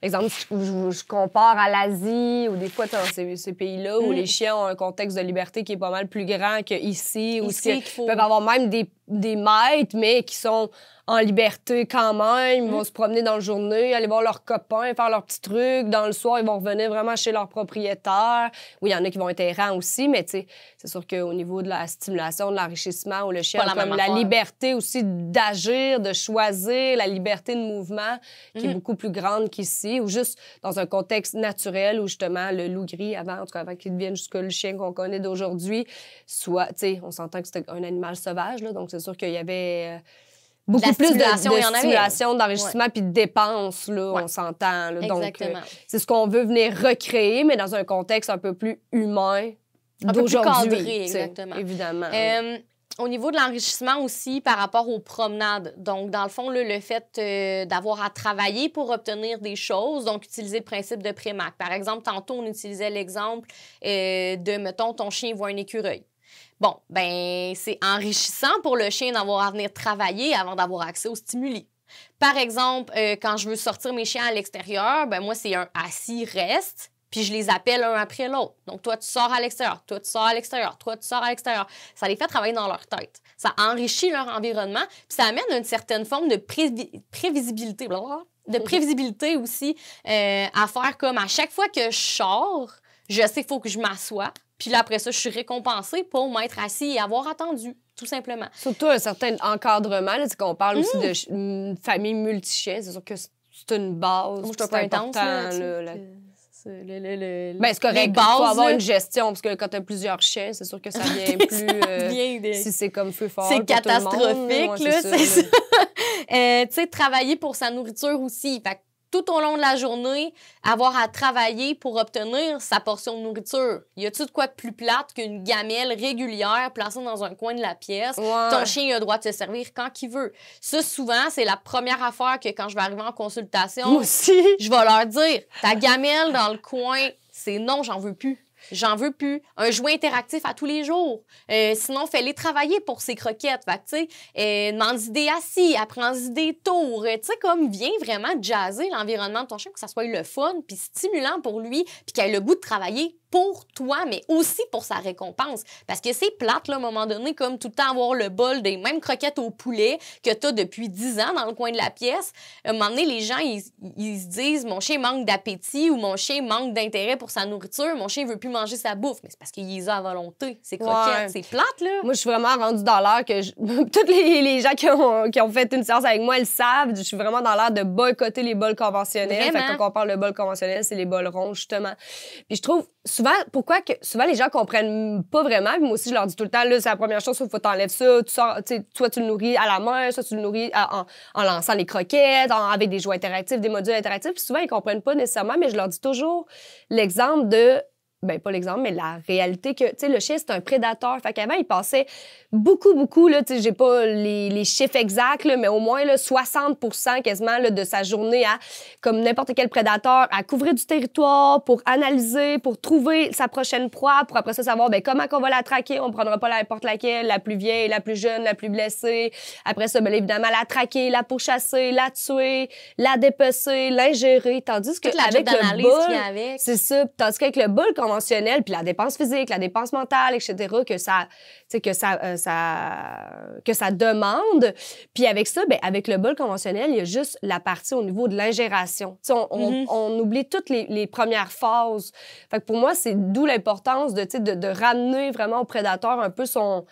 exemple, je compare à l'Asie ou des fois dans ces pays-là où les chiens ont un contexte de liberté qui est pas mal plus grand qu'ici. Où ils peuvent avoir même des maîtres, mais qui sont en liberté quand même. Ils vont se promener dans la journée, aller voir leurs copains, faire leurs petits trucs. Dans le soir, ils vont revenir vraiment chez leur propriétaire. Oui, il y en a qui vont être errants aussi, mais tu sais, c'est sûr qu'au niveau de la stimulation, de l'enrichissement, où le chien a comme la liberté aussi d'agir, de choisir, la liberté de mouvement qui est beaucoup plus grande qu'ici, ou juste dans un contexte naturel où justement le loup gris, avant qu'il devienne jusque le chien qu'on connaît d'aujourd'hui, soit, tu sais, on s'entend que c'était un animal sauvage, là, donc c'est sûr qu'il y avait... beaucoup plus de stimulation, d'enrichissement puis de dépenses, là, on s'entend. Là. Donc, c'est ce qu'on veut venir recréer, mais dans un contexte un peu plus humain d'aujourd'hui. Exactement. Évidemment. Au niveau de l'enrichissement aussi par rapport aux promenades. Donc, dans le fond, là, le fait d'avoir à travailler pour obtenir des choses, donc utiliser le principe de Prémac. Par exemple, tantôt, on utilisait l'exemple de, mettons, ton chien voit un écureuil. Bon, ben c'est enrichissant pour le chien d'avoir à venir travailler avant d'avoir accès aux stimuli. Par exemple, quand je veux sortir mes chiens à l'extérieur, ben moi, c'est un assis-reste, puis je les appelle un après l'autre. Donc, toi, tu sors à l'extérieur, toi, tu sors à l'extérieur, toi, tu sors à l'extérieur. Ça les fait travailler dans leur tête. Ça enrichit leur environnement, puis ça amène une certaine forme de prévisibilité, de prévisibilité aussi, à faire comme à chaque fois que je sors, je sais qu'il faut que je m'assoie. Puis là, après ça, je suis récompensée pour m'être assis et avoir attendu, tout simplement. Surtout un certain encadrement. Là, qu'on parle aussi de famille multi-chiens. C'est sûr que c'est une base. Moi, je suis pas intense. Ben, c'est correct. Il faut avoir une gestion, parce que quand tu as plusieurs chiens, c'est sûr que ça vient plus... si c'est comme feu fort c'est catastrophique, monde, là, c'est ça. Tu sais, travailler pour sa nourriture aussi. Fait tout au long de la journée, avoir à travailler pour obtenir sa portion de nourriture. Y a-tu de quoi de plus plate qu'une gamelle régulière placée dans un coin de la pièce? Ton chien il a le droit de se servir quand il veut. Ça, souvent, c'est la première affaire que quand je vais arriver en consultation, moi aussi, je vais leur dire, ta gamelle dans le coin, c'est non, j'en veux plus. J'en veux plus. Un jouet interactif à tous les jours. Sinon, fais-les travailler pour ses croquettes. Fait que, tu sais, demande idées assis, apprends idées tours. Tu sais, comme, viens vraiment jazzer l'environnement de ton chien, que ça soit le fun, puis stimulant pour lui, puis qu'il ait le goût de travailler pour toi, mais aussi pour sa récompense. Parce que c'est plate, là, à un moment donné, comme tout le temps avoir le bol des mêmes croquettes au poulet que tu as depuis 10 ans dans le coin de la pièce. À un moment donné, les gens, ils se disent « Mon chien manque d'appétit » ou « Mon chien manque d'intérêt pour sa nourriture, mon chien veut plus manger sa bouffe. » Mais c'est parce qu'il les a à volonté, ces croquettes. C'est plate, là. Moi, je suis vraiment rendue dans l'air que... Toutes les gens qui ont fait une séance avec moi, elles savent. Je suis vraiment dans l'air de boycotter les bols conventionnels. Fait que quand on parle de bols conventionnels, c'est les bols ronds, justement. Puis je trouve... Souvent, les gens comprennent pas vraiment. Moi aussi, je leur dis tout le temps, là, c'est la première chose, il faut t'enlèves ça. Tu sors, soit tu le nourris à la main, soit tu le nourris en lançant les croquettes, avec des jouets interactifs, des modules interactifs. Puis souvent, ils comprennent pas nécessairement, mais je leur dis toujours l'exemple de... Ben, pas l'exemple, mais la réalité que, tu sais, le chien, c'est un prédateur. Fait qu'avant, il passait beaucoup, là, tu sais, j'ai pas les chiffres exacts, là, mais au moins, là, 60% quasiment, là, de sa journée à, comme n'importe quel prédateur, à couvrir du territoire pour analyser, pour trouver sa prochaine proie, pour après ça savoir, ben, comment qu'on va la traquer. On prendra pas n'importe laquelle, la plus vieille, la plus jeune, la plus blessée. Après ça, ben, évidemment, la traquer, la pourchasser, la tuer, la dépecer, l'ingérer. Tandis que, avec le bol, c'est ça. Tandis qu'avec le bol conventionnel, puis la dépense physique, la dépense mentale, etc., que ça demande. Puis avec ça, ben, avec le bol conventionnel, il y a juste la partie au niveau de l'ingération. On oublie toutes les premières phases. Fait que pour moi, c'est d'où l'importance de ramener vraiment au prédateur un peu son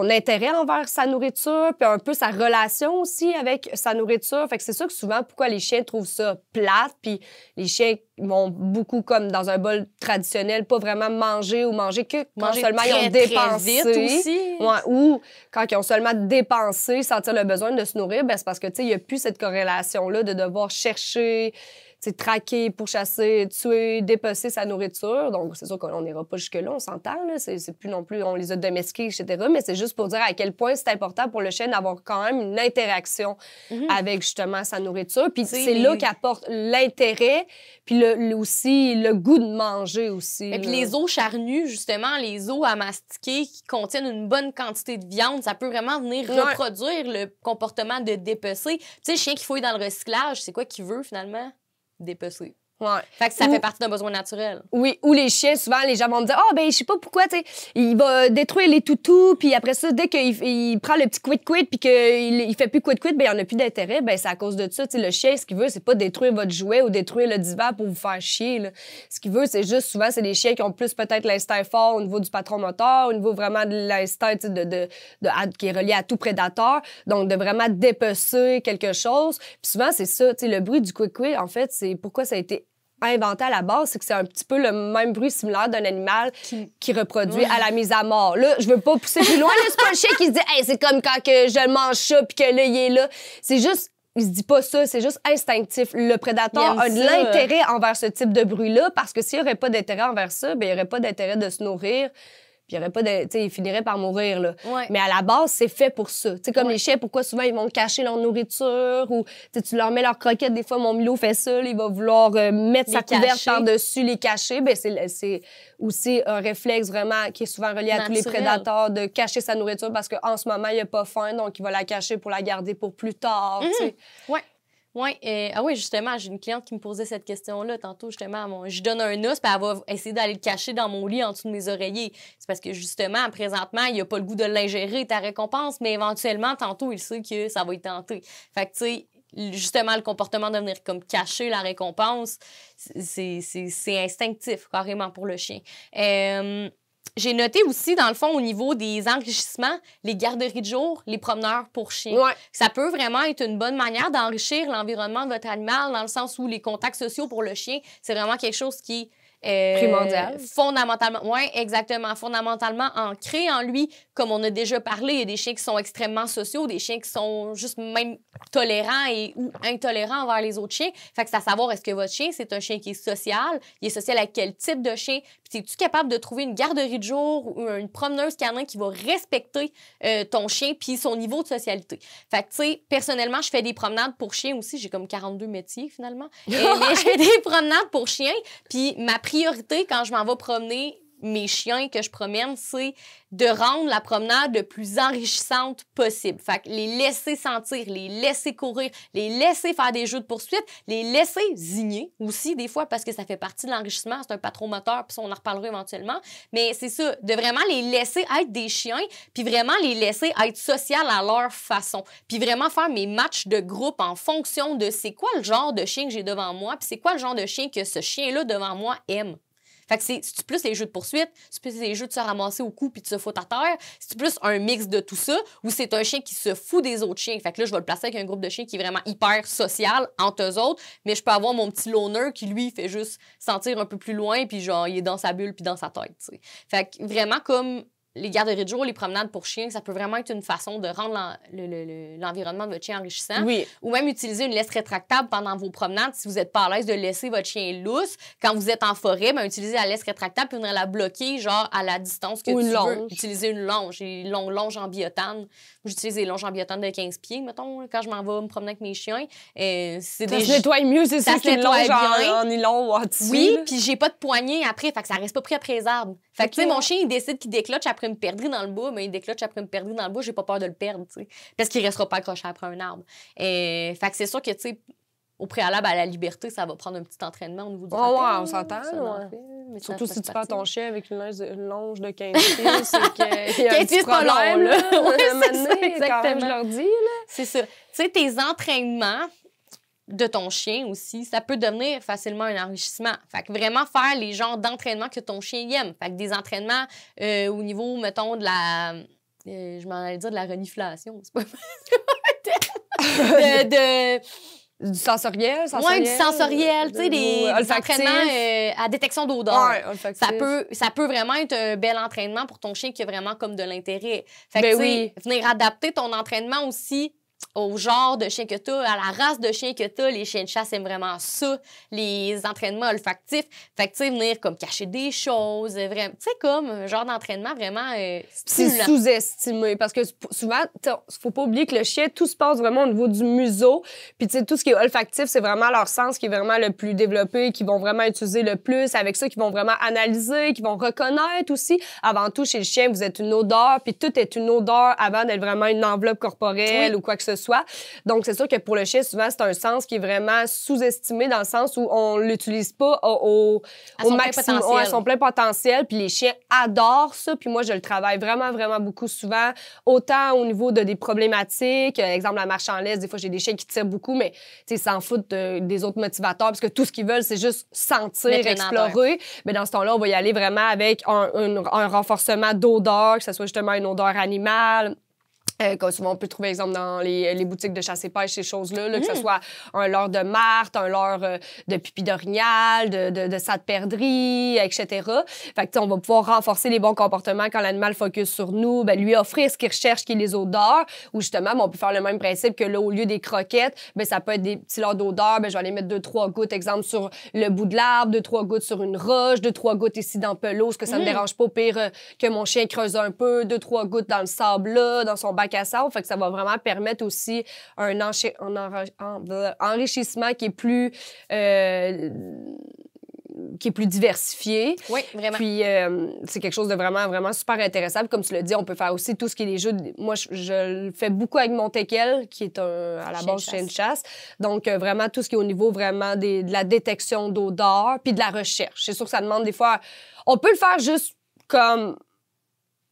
intérêt envers sa nourriture, puis un peu sa relation aussi avec sa nourriture. Fait que c'est ça que souvent, pourquoi les chiens trouvent ça plate, puis les chiens vont beaucoup comme dans un bol traditionnel, pas vraiment manger que quand seulement ils ont dépensé. Très vite aussi. Ouais, ou quand ils ont seulement dépensé, sentir le besoin de se nourrir, ben c'est parce que, tu sais, il n'y a plus cette corrélation-là de devoir chercher, traquer, pourchasser, tuer, dépecer sa nourriture. Donc, c'est sûr qu'on n'ira pas jusque-là, on s'entend. C'est plus non plus, on les a domestiqués, etc. Mais c'est juste pour dire à quel point c'est important pour le chien d'avoir quand même une interaction avec justement sa nourriture. Puis c'est là qu'apporte l'intérêt, puis aussi le goût de manger aussi. Et puis les os charnus, justement, les os à mastiquer qui contiennent une bonne quantité de viande, ça peut vraiment venir reproduire le comportement de dépecer. Tu sais, le chien qui fouille dans le recyclage, c'est quoi qu'il veut finalement? Dépecer. Ouais. Fait que ça fait partie d'un besoin naturel. Oui, ou les chiens, souvent, les gens vont me dire « ben je sais pas pourquoi, tu sais, il va détruire les toutous, puis après ça, dès qu'il prend le petit quid-quid, puis qu'il fait plus quid-quid, ben il n'y en a plus d'intérêt. » Ben c'est à cause de ça. Tu sais, le chien, ce qu'il veut, c'est pas détruire votre jouet ou détruire le divan pour vous faire chier, là. Ce qu'il veut, c'est juste, souvent, c'est des chiens qui ont plus peut-être l'instinct fort au niveau du patron moteur, au niveau vraiment de l'instinct, tu sais, qui est relié à tout prédateur. Donc, de vraiment dépecer quelque chose. Puis souvent, c'est ça, tu sais, le bruit du quid-quid, en fait, c'est pourquoi ça a été inventé à la base, c'est que c'est un petit peu le même bruit similaire d'un animal qui reproduit à la mise à mort. Là, je veux pas pousser plus loin. Là, c'est pas le chien qui se dit « Hey, c'est comme quand que je mange ça puis que là, il est là. » C'est juste... Il se dit pas ça, c'est juste instinctif. Le prédateur a de l'intérêt envers ce type de bruit-là parce que s'il n'y aurait pas d'intérêt envers ça, ben il n'y aurait pas d'intérêt de se nourrir. Puis il y aurait pas de, tu sais, ils finiraient par mourir, là. Ouais. Mais à la base, c'est fait pour ça. Tu sais, comme les chiens, pourquoi souvent ils vont cacher leur nourriture ou tu leur mets leur croquette. Des fois, mon Milo fait ça, là, il va vouloir mettre sa couverte par-dessus, les cacher. Ben c'est aussi un réflexe vraiment qui est souvent relié à tous les prédateurs de cacher sa nourriture parce qu'en ce moment, il a pas faim, donc il va la cacher pour la garder pour plus tard, tu sais. Ouais. Oui, justement, j'ai une cliente qui me posait cette question-là tantôt, justement. Je donne un os, puis elle va essayer d'aller le cacher dans mon lit en dessous de mes oreillers. C'est parce que, justement, présentement, il n'a pas le goût de l'ingérer, ta récompense, mais éventuellement, tantôt, il sait que ça va être tenté. Fait que, tu sais, justement, le comportement de venir comme cacher la récompense, c'est instinctif, carrément, pour le chien. J'ai noté aussi, dans le fond, au niveau des enrichissements, les garderies de jour, les promeneurs pour chiens. Ouais. Ça peut vraiment être une bonne manière d'enrichir l'environnement de votre animal dans le sens où les contacts sociaux pour le chien, c'est vraiment quelque chose qui primordial. Fondamentalement, oui, exactement. Fondamentalement ancré en lui. Comme on a déjà parlé, il y a des chiens qui sont extrêmement sociaux, des chiens qui sont juste même tolérants ou intolérants envers les autres chiens. Fait que c'est à savoir, est-ce que votre chien, c'est un chien qui est social? Il est social avec quel type de chien? Puis es-tu capable de trouver une garderie de jour ou une promeneuse canin qui va respecter ton chien puis son niveau de socialité? Fait que, tu sais, personnellement, je fais des promenades pour chiens aussi. J'ai comme 42 métiers, finalement. Mais je fais des promenades pour chiens. Puis ma priorité, quand je m'en vais promener mes chiens que je promène, c'est de rendre la promenade le plus enrichissante possible. Fait que les laisser sentir, les laisser courir, les laisser faire des jeux de poursuite, les laisser zigner aussi, des fois, parce que ça fait partie de l'enrichissement. C'est un patron moteur, puis ça, on en reparlera éventuellement. Mais c'est ça, de vraiment les laisser être des chiens, puis vraiment les laisser être social à leur façon. Puis vraiment faire mes matchs de groupe en fonction de c'est quoi le genre de chien que j'ai devant moi, puis c'est quoi le genre de chien que ce chien-là devant moi aime. Fait que c'est plus les jeux de poursuite, c'est plus les jeux de se ramasser au cou puis de se foutre à terre, c'est plus un mix de tout ça, ou c'est un chien qui se fout des autres chiens. Fait que là, je vais le placer avec un groupe de chiens qui est vraiment hyper social entre eux autres, mais je peux avoir mon petit loner qui, lui, fait juste sentir un peu plus loin puis genre, il est dans sa bulle puis dans sa tête, tu sais. Fait que vraiment, comme les garderies de jour, les promenades pour chiens, ça peut vraiment être une façon de rendre l'environnement de votre chien enrichissant. Oui. Ou même utiliser une laisse rétractable pendant vos promenades si vous n'êtes pas à l'aise de laisser votre chien lousse. Quand vous êtes en forêt, ben, utilisez la laisse rétractable puis venir la bloquer genre à la distance que tu veux. Utiliser une longe. Une longe en biotane. J'utilise des longes en biotane de 15 pieds, mettons, quand je m'en vais me promener avec mes chiens. Ça se nettoie mieux, c'est ça qu'une longe en nylon ou en tissu. Oui, puis j'ai pas de poignée après, fait que ça reste pas pris après les arbres. Fait que, tu sais, mon chien, il décide qu'il décloche après une perdrix dans le bois, mais il décloche après une perdrix dans le bois, j'ai pas peur de le perdre, tu sais. Parce qu'il restera pas accroché après un arbre. Fait que c'est sûr que, tu sais, au préalable à la liberté, ça va prendre un petit entraînement au niveau du rappel. Ouais, on s'entend. Ouais. Surtout si tu perds ton chien avec une longe de 15 pieds, c'est qu'il y a un petit problème, là. Exactement. Je leur dis, là. C'est ça. Tu sais, tes entraînements de ton chien aussi, ça peut devenir facilement un enrichissement. Fait que vraiment faire les genres d'entraînement que ton chien aime. Fait que des entraînements au niveau, mettons, de la... je m'en allais dire de la reniflation. C'est pas... Du sensoriel? Oui, du sensoriel. Tu sais, des entraînements à détection d'odeur. Ouais, ça peut vraiment être un bel entraînement pour ton chien qui a vraiment comme de l'intérêt. Fait que, ben tu sais, venir adapter ton entraînement aussi au genre de chien que tu as, à la race de chien que tu as. Les chiens de chasse aiment vraiment ça, les entraînements olfactifs. Fait que, tu sais, venir comme cacher des choses, vraiment, tu sais, comme un genre d'entraînement vraiment c'est stimulant. sous-estimé parce que souvent, faut pas oublier que le chien, tout se passe vraiment au niveau du museau. Puis, tu sais, tout ce qui est olfactif, c'est vraiment leur sens qui est vraiment le plus développé, qu'ils vont vraiment utiliser le plus. Avec ça, qu'ils vont vraiment analyser, qu'ils vont reconnaître aussi. Avant tout, chez le chien, vous êtes une odeur, puis tout est une odeur avant d'être vraiment une enveloppe corporelle ou quoi que ce soit. Donc, c'est sûr que pour le chien, souvent, c'est un sens qui est vraiment sous-estimé dans le sens où on l'utilise pas au maximum, à son plein potentiel. Puis les chiens adorent ça. Puis moi, je le travaille vraiment, vraiment beaucoup souvent. Autant au niveau de des problématiques, exemple la marche en laisse, des fois, j'ai des chiens qui tirent beaucoup, mais ils s'en foutent des autres motivateurs parce que tout ce qu'ils veulent, c'est juste sentir, explorer. Mais dans ce temps-là, on va y aller vraiment avec un renforcement d'odeur, que ce soit justement une odeur animale. Comme souvent, on peut trouver, exemple, dans les boutiques de chasse et pêche, ces choses-là, là, que ce soit un leurre de martre, un leurre de pipi d'orignal, de sac de perdrix, etc. Fait que, on va pouvoir renforcer les bons comportements quand l'animal focus sur nous, ben, lui offrir ce qu'il recherche, qui est les odeurs, ou justement, ben, on peut faire le même principe que là, au lieu des croquettes, ben, ça peut être des petits leurres d'odeur, ben, je vais aller mettre 2-3 gouttes, exemple, sur le bout de l'arbre, 2-3 gouttes sur une roche, 2-3 gouttes ici dans le pelouse, que ça me dérange pas, au pire que mon chien creuse un peu, 2-3 gouttes dans le sable là, dans son bac à sable. Fait que ça va vraiment permettre aussi un enrichissement qui est plus diversifié. Oui, vraiment. Puis, c'est quelque chose de vraiment, vraiment super intéressant. Puis, comme tu l'as dit, on peut faire aussi tout ce qui est les jeux. Moi, je le fais beaucoup avec mon teckel, qui est à la base chien de chasse. Donc, vraiment, tout ce qui est au niveau vraiment de la détection d'odeur, puis de la recherche. C'est sûr que ça demande des fois... On peut le faire juste comme...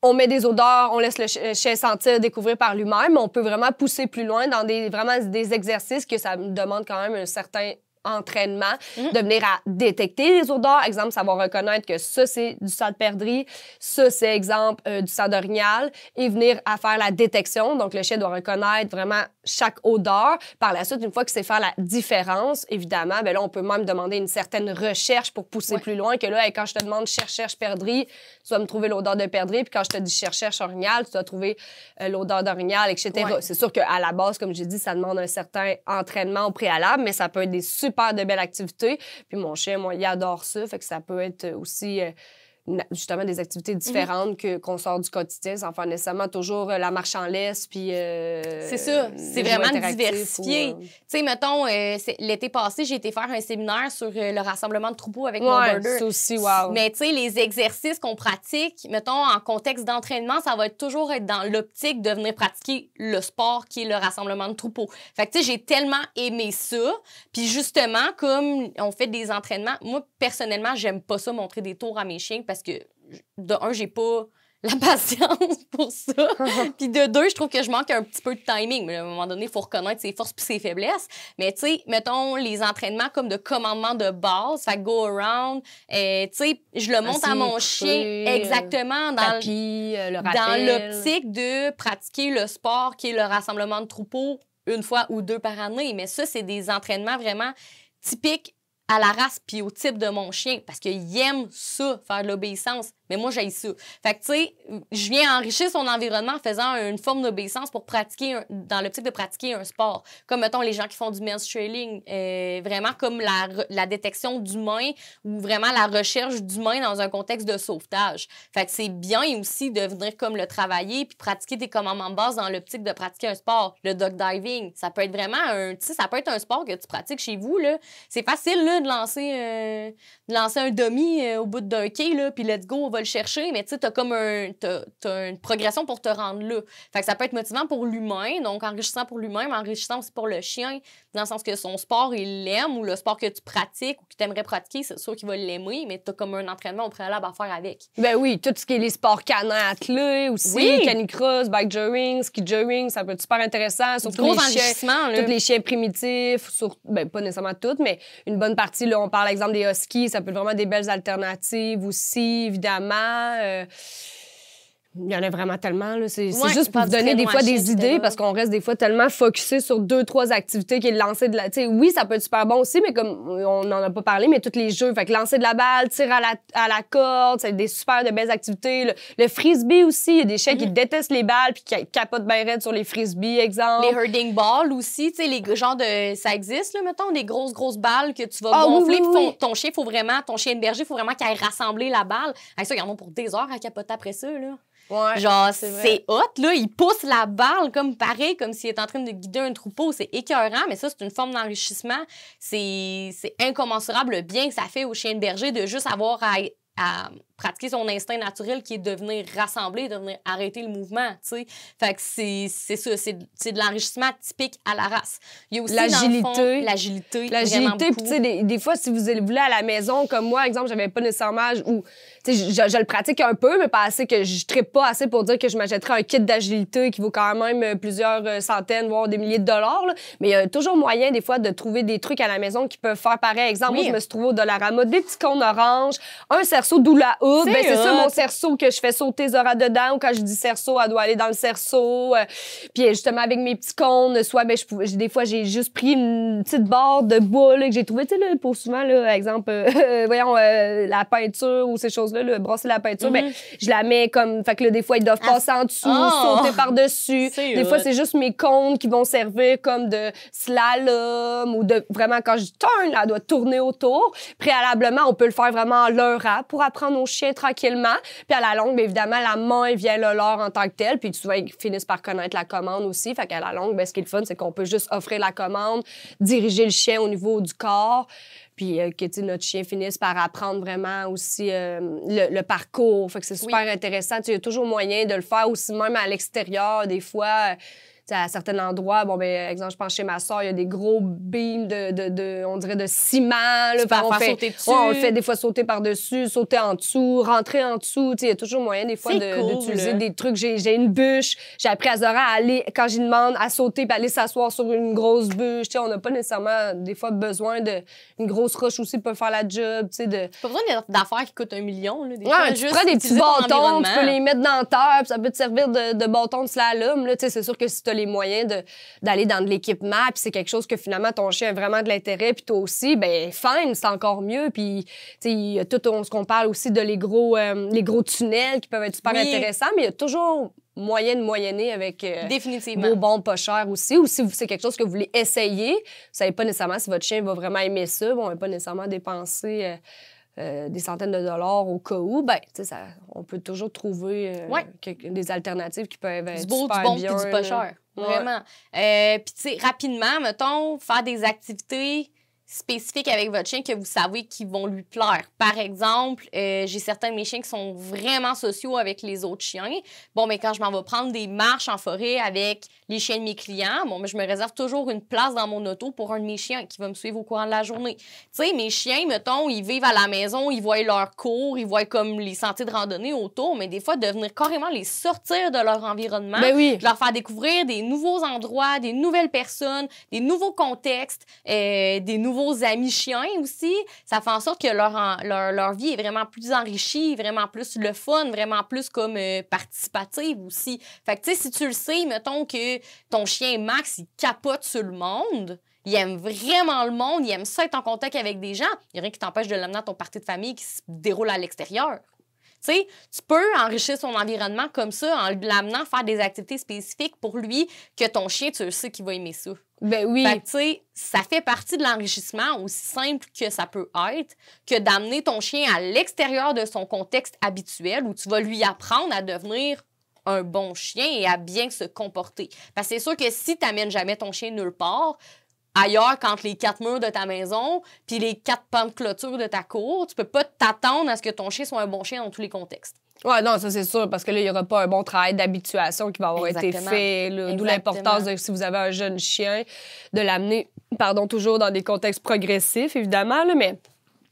On met des odeurs, on laisse le chien sentir, découvrir par lui-même, mais on peut vraiment pousser plus loin dans vraiment des exercices que ça demande quand même un certain entraînement, de venir à détecter les odeurs. Exemple, savoir reconnaître que ça, c'est du sang de perdrix, ça, c'est, exemple, du sang d'orignal, et venir à faire la détection. Donc, le chien doit reconnaître vraiment chaque odeur. Par la suite, une fois qu'il sait faire la différence, évidemment, ben là, on peut même demander une certaine recherche pour pousser plus loin, que là, quand je te demande cherche perdrix, tu vas me trouver l'odeur de perdrix, puis quand je te dis cherche orignal, tu dois trouver l'odeur d'orignal, etc. Ouais. C'est sûr qu'à la base, comme j'ai dit, ça demande un certain entraînement au préalable, mais ça peut être des super de belles activités. Puis mon chien, moi, il adore ça. Fait que ça peut être aussi justement des activités différentes qu'on sort du quotidien sans faire nécessairement toujours la marche en laisse. Puis c'est ça. C'est vraiment diversifié. Tu sais, mettons, l'été passé, j'ai été faire un séminaire sur le rassemblement de troupeaux avec mon border. C'est aussi, wow. Mais tu sais, les exercices qu'on pratique, mettons, en contexte d'entraînement, ça va toujours être dans l'optique de venir pratiquer le sport qui est le rassemblement de troupeaux. Fait que tu sais, j'ai tellement aimé ça. Puis justement, comme on fait des entraînements, moi, personnellement, j'aime pas ça montrer des tours à mes chiens parce que, de un, j'ai pas la patience pour ça. Puis de deux, je trouve que je manque un petit peu de timing. Mais à un moment donné, il faut reconnaître ses forces puis ses faiblesses. Mais tu sais, mettons les entraînements comme de commandement de base, fait go around, tu sais, je le montre à mon chien exactement dans l'optique de pratiquer le sport qui est le rassemblement de troupeaux une fois ou deux par année. Mais ça, c'est des entraînements vraiment typiques à la race puis au type de mon chien parce qu'il aime ça, faire de l'obéissance. Mais moi, j'haïs ça. Fait que, tu sais, je viens enrichir son environnement en faisant une forme d'obéissance pour pratiquer, dans l'optique de pratiquer un sport. Comme, mettons, les gens qui font du menstrualing. Vraiment comme la détection d'humains ou vraiment la recherche d'humains dans un contexte de sauvetage. Fait que c'est bien aussi de venir comme le travailler puis pratiquer des commandements de base dans l'optique de pratiquer un sport. Le dog diving, ça peut être vraiment tu sais, ça peut être un sport que tu pratiques chez vous, là. C'est facile, là, de lancer un dummy au bout d'un quai, là, puis let's go, on va le chercher, mais tu sais, t'as une progression pour te rendre là. Fait que ça peut être motivant pour l'humain, donc enrichissant pour l'humain, mais enrichissant aussi pour le chien, dans le sens que son sport, il l'aime, ou le sport que tu pratiques ou que tu aimerais pratiquer, c'est sûr qu'il va l'aimer, mais t'as comme un entraînement au préalable à faire avec. Ben oui, tout ce qui est les sports canins attelés aussi, canicross, bike jogging, ski jogging, ça peut être super intéressant, surtout les chiens, tous les chiens primitifs, ben pas nécessairement toutes, mais une bonne partie, là, on parle exemple des huskies, ça peut être vraiment des belles alternatives aussi, évidemment. Il y en a vraiment tellement. C'est Ouais, juste pour vous donner des fois des chien, idées etc. parce qu'on reste des fois tellement focusé sur 2-3 activités qui est le lancer de la... Tu sais, oui, ça peut être super bon aussi, mais comme on n'en a pas parlé, mais tous les jeux. Fait que lancer de la balle, tir à la corde, c'est des super de belles activités. Le frisbee aussi, il y a des chiens qui détestent les balles puis qui capotent bien raide sur les frisbees, exemple. Les herding balls aussi, tu sais, les genres de... Ça existe, là, mettons, des grosses balles que tu vas gonfler. Oui. Ton chien de berger, il faut vraiment qu'il aille rassembler la balle. Avec ça, ils en ont pour des heures à capoter après ça, là. Ouais, genre, c'est c'est hot, là. Il pousse la balle comme pareil, comme s'il est en train de guider un troupeau. C'est écœurant, mais ça, c'est une forme d'enrichissement. C'est incommensurable le bien que ça fait au chien de berger de juste avoir à pratiquer son instinct naturel qui est de venir rassembler, de venir arrêter le mouvement, tu sais. Fait que c'est ça, c'est de l'enrichissement typique à la race. Il y a aussi, l'agilité. L'agilité, puis tu sais, des fois, si vous voulez à la maison, comme moi, exemple, j'avais pas nécessairement... Tu sais, je le pratique un peu, mais pas assez que je trippe pas assez pour dire que je m'achèterais un kit d'agilité qui vaut quand même plusieurs centaines, voire des milliers de dollars, là. Mais il y a toujours moyen, des fois, de trouver des trucs à la maison qui peuvent faire pareil. Exemple, moi, je me suis trouvée au Dollarama des petits cônes oranges, un cerceau d'oula hood. Ben, c'est ça, mon cerceau que je fais sauter Zora dedans, ou quand je dis cerceau, elle doit aller dans le cerceau. Puis justement, avec mes petits cônes, soit, ben, des fois, j'ai juste pris une petite barre de bois là, que j'ai trouvé, tu sais, là, pour souvent, là, exemple, voyons, la peinture ou ces choses-là, là, brosser la peinture, ben, je la mets comme... Fait que là, des fois, ils doivent passer en dessous, sauter par-dessus. Des fois, c'est juste mes cônes qui vont servir comme de slalom ou de... Vraiment, quand je tourne, là, elle doit tourner autour. Préalablement, on peut le faire vraiment en leurrant pour apprendre aux chiens tranquillement. Puis à la longue, bien évidemment, la main vient le leur en tant que tel. Puis souvent, ils finissent par connaître la commande aussi. Fait qu'à la longue, bien, ce qui est le fun, c'est qu'on peut juste offrir la commande, diriger le chien au niveau du corps. Puis que notre chien finisse par apprendre vraiment aussi le parcours. Fait que c'est super intéressant. Il y a toujours moyen de le faire aussi même à l'extérieur, des fois. À certains endroits, bon, ben, exemple, je pense chez ma soeur, il y a des gros beams on dirait de ciment. Là, on le fait des fois sauter par-dessus, sauter en dessous, rentrer en dessous. Il y a toujours moyen des fois d'utiliser des trucs. J'ai une bûche. J'ai appris à Zora à aller, quand j'y demande, à sauter puis aller s'asseoir sur une grosse bûche. On n'a pas nécessairement, des fois, besoin d'une grosse roche aussi pour faire la job. Pas besoin d'affaires qui coûtent 1 million. Là, tu prends des petits bâtons, tu peux les mettre dans la terre, puis ça peut te servir de bâton de slalom. C'est sûr que si tu as les moyens d'aller dans de l'équipement, puis c'est quelque chose que finalement ton chien a vraiment de l'intérêt, puis toi aussi, ben fine, c'est encore mieux. Puis il y a tout ce qu'on parle aussi de les gros tunnels qui peuvent être super intéressants, mais il y a toujours moyen de moyenner avec beau, bon, pas cher aussi. Ou si c'est quelque chose que vous voulez essayer, vous savez pas nécessairement si votre chien va vraiment aimer ça, on va pas nécessairement dépenser des centaines de dollars au cas où, ben, on peut toujours trouver des alternatives qui peuvent être super bien. Du bon et du pas cher. Vraiment. Puis, tu sais, rapidement, mettons, faire des activités spécifiques avec votre chien que vous savez qui vont lui plaire. Par exemple, j'ai certains de mes chiens qui sont vraiment sociaux avec les autres chiens. Bon, mais quand je m'en vais prendre des marches en forêt avec les chiens de mes clients, bon, mais je me réserve toujours une place dans mon auto pour un de mes chiens qui va me suivre au courant de la journée. Tu sais, mes chiens, mettons, ils vivent à la maison, ils voient leur cours, ils voient comme les sentiers de randonnée autour, mais des fois, de venir carrément les sortir de leur environnement, leur faire découvrir des nouveaux endroits, des nouvelles personnes, des nouveaux contextes, des nouveaux amis chiens aussi, ça fait en sorte que leur vie est vraiment plus enrichie, vraiment plus le fun, vraiment plus comme participative aussi. Fait que, tu sais, si tu le sais, mettons que ton chien Max, il capote sur le monde, il aime vraiment le monde, il aime ça être en contact avec des gens, il n'y a rien qui t'empêche de l'amener à ton party de famille qui se déroule à l'extérieur. Tu sais, tu peux enrichir son environnement comme ça en l'amenant faire des activités spécifiques pour lui que ton chien, tu sais qu'il va aimer ça. Ben oui. Fait que, tu sais, ça fait partie de l'enrichissement, aussi simple que ça peut être, que d'amener ton chien à l'extérieur de son contexte habituel où tu vas lui apprendre à devenir un bon chien et à bien se comporter. Parce que c'est sûr que si tu n'amènes jamais ton chien nulle part, ailleurs qu'entre les 4 murs de ta maison puis les 4 pans de clôture de ta cour, tu peux pas t'attendre à ce que ton chien soit un bon chien dans tous les contextes. Oui, non, ça c'est sûr, parce que là, il n'y aura pas un bon travail d'habituation qui va avoir été fait. D'où l'importance, si vous avez un jeune chien, de l'amener, toujours dans des contextes progressifs, évidemment, là, mais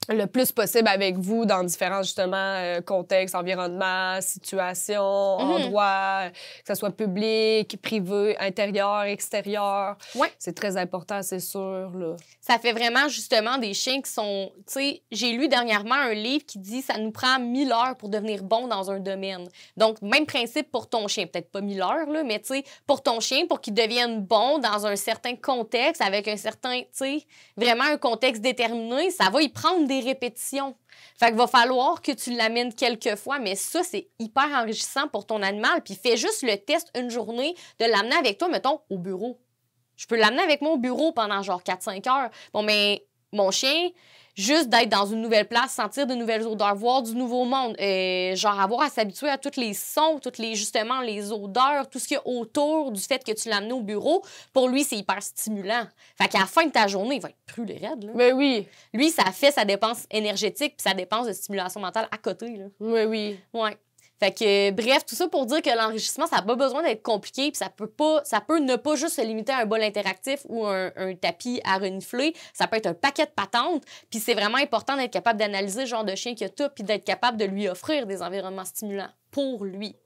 le plus possible avec vous dans différents, justement, contextes, environnements, situations, endroits, que ce soit public, privé, intérieur, extérieur. Ouais. C'est très important, c'est sûr, là. Ça fait vraiment, justement, des chiens qui sont... Tu sais, j'ai lu dernièrement un livre qui dit « Ça nous prend 1000 heures pour devenir bon dans un domaine. » Donc, même principe pour ton chien. Peut-être pas 1000 heures, là, mais tu sais, pour ton chien, pour qu'il devienne bon dans un certain contexte, avec un certain, tu sais, vraiment un contexte déterminé, ça va y prendre des répétitions. Fait qu'il va falloir que tu l'amènes quelques fois, mais ça, c'est hyper enrichissant pour ton animal. Puis fais juste le test une journée de l'amener avec toi, mettons, au bureau. Je peux l'amener avec moi au bureau pendant genre 4-5 heures. Bon, mais mon chien, juste d'être dans une nouvelle place, sentir de nouvelles odeurs, voir du nouveau monde, genre avoir à s'habituer à tous les sons, justement, les odeurs, tout ce qu'il y a autour du fait que tu l'as amené au bureau, pour lui, c'est hyper stimulant. Fait qu'à la fin de ta journée, il va être brûlé raide, là. Mais oui. Lui, ça fait sa dépense énergétique puis sa dépense de stimulation mentale à côté, là. Oui, oui. Ouais. Fait que, bref, tout ça pour dire que l'enrichissement, ça n'a pas besoin d'être compliqué, puis ça peut ne pas juste se limiter à un bol interactif ou un tapis à renifler. Ça peut être un paquet de patentes, puis c'est vraiment important d'être capable d'analyser le genre de chien qu'il y a, puis d'être capable de lui offrir des environnements stimulants pour lui.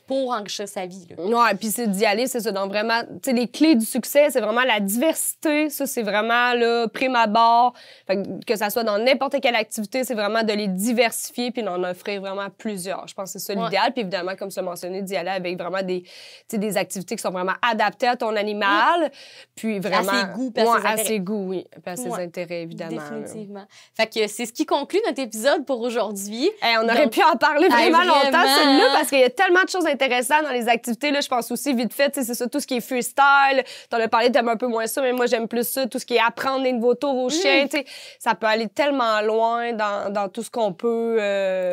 Pour enrichir sa vie. Là. Ouais, puis c'est d'y aller, c'est ça. Donc vraiment, tu sais, les clés du succès, c'est vraiment la diversité. Ça, c'est vraiment, là, prime abord. Fait que ça soit dans n'importe quelle activité, c'est vraiment de les diversifier puis d'en offrir vraiment plusieurs. Je pense que c'est ça l'idéal. Puis évidemment, comme tu l'as mentionné, d'y aller avec vraiment des activités qui sont vraiment adaptées à ton animal. Puis vraiment... À ses goûts, puis à ses intérêts. À ses goûts, oui. Puis à ses intérêts, évidemment. Définitivement. Là. Fait que c'est ce qui conclut notre épisode pour aujourd'hui. Hey, on aurait pu en parler vraiment longtemps, celui-là, parce qu'il y a tellement de choses intéressantes dans les activités. Là, je pense aussi, vite fait, c'est ça, tout ce qui est freestyle. T'en as parlé, t'aimes un peu moins ça, mais moi, j'aime plus ça. Tout ce qui est apprendre des nouveaux tours aux chiens, tu sais, ça peut aller tellement loin dans tout ce qu'on peut...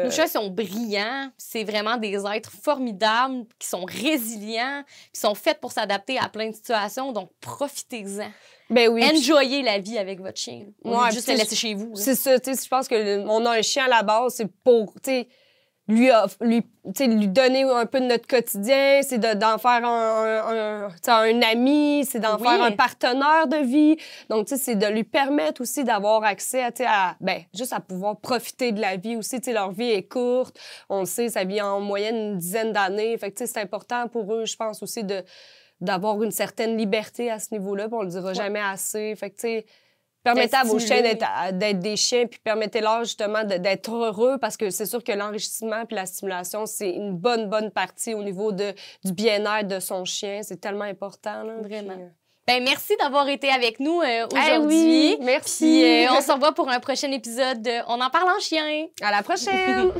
Nos chiens sont brillants. C'est vraiment des êtres formidables, qui sont résilients, qui sont faits pour s'adapter à plein de situations. Donc, profitez-en. Ben oui. Enjoyez la vie avec votre chien. Ouais, juste le laisser chez vous. C'est ça, tu sais, je pense que on a un chien à la base, c'est pour, tu sais, lui donner un peu de notre quotidien, c'est d'en faire un ami, c'est d'en faire un partenaire de vie. Donc, tu sais, c'est de lui permettre aussi d'avoir accès juste à pouvoir profiter de la vie aussi. Tu sais, leur vie est courte. On le sait, ça vit en moyenne une dizaine d'années. Fait que, tu sais, c'est important pour eux, je pense aussi, d'avoir une certaine liberté à ce niveau-là, puis on le dira jamais assez. Fait que, tu sais, permettez à vos chiens d'être des chiens, puis permettez-leur justement d'être heureux, parce que c'est sûr que l'enrichissement puis la stimulation, c'est une bonne partie au niveau du bien-être de son chien. C'est tellement important, là. Vraiment. Ben, merci d'avoir été avec nous aujourd'hui. Oui, merci. Puis on se revoit pour un prochain épisode de On en parle en chien. À la prochaine!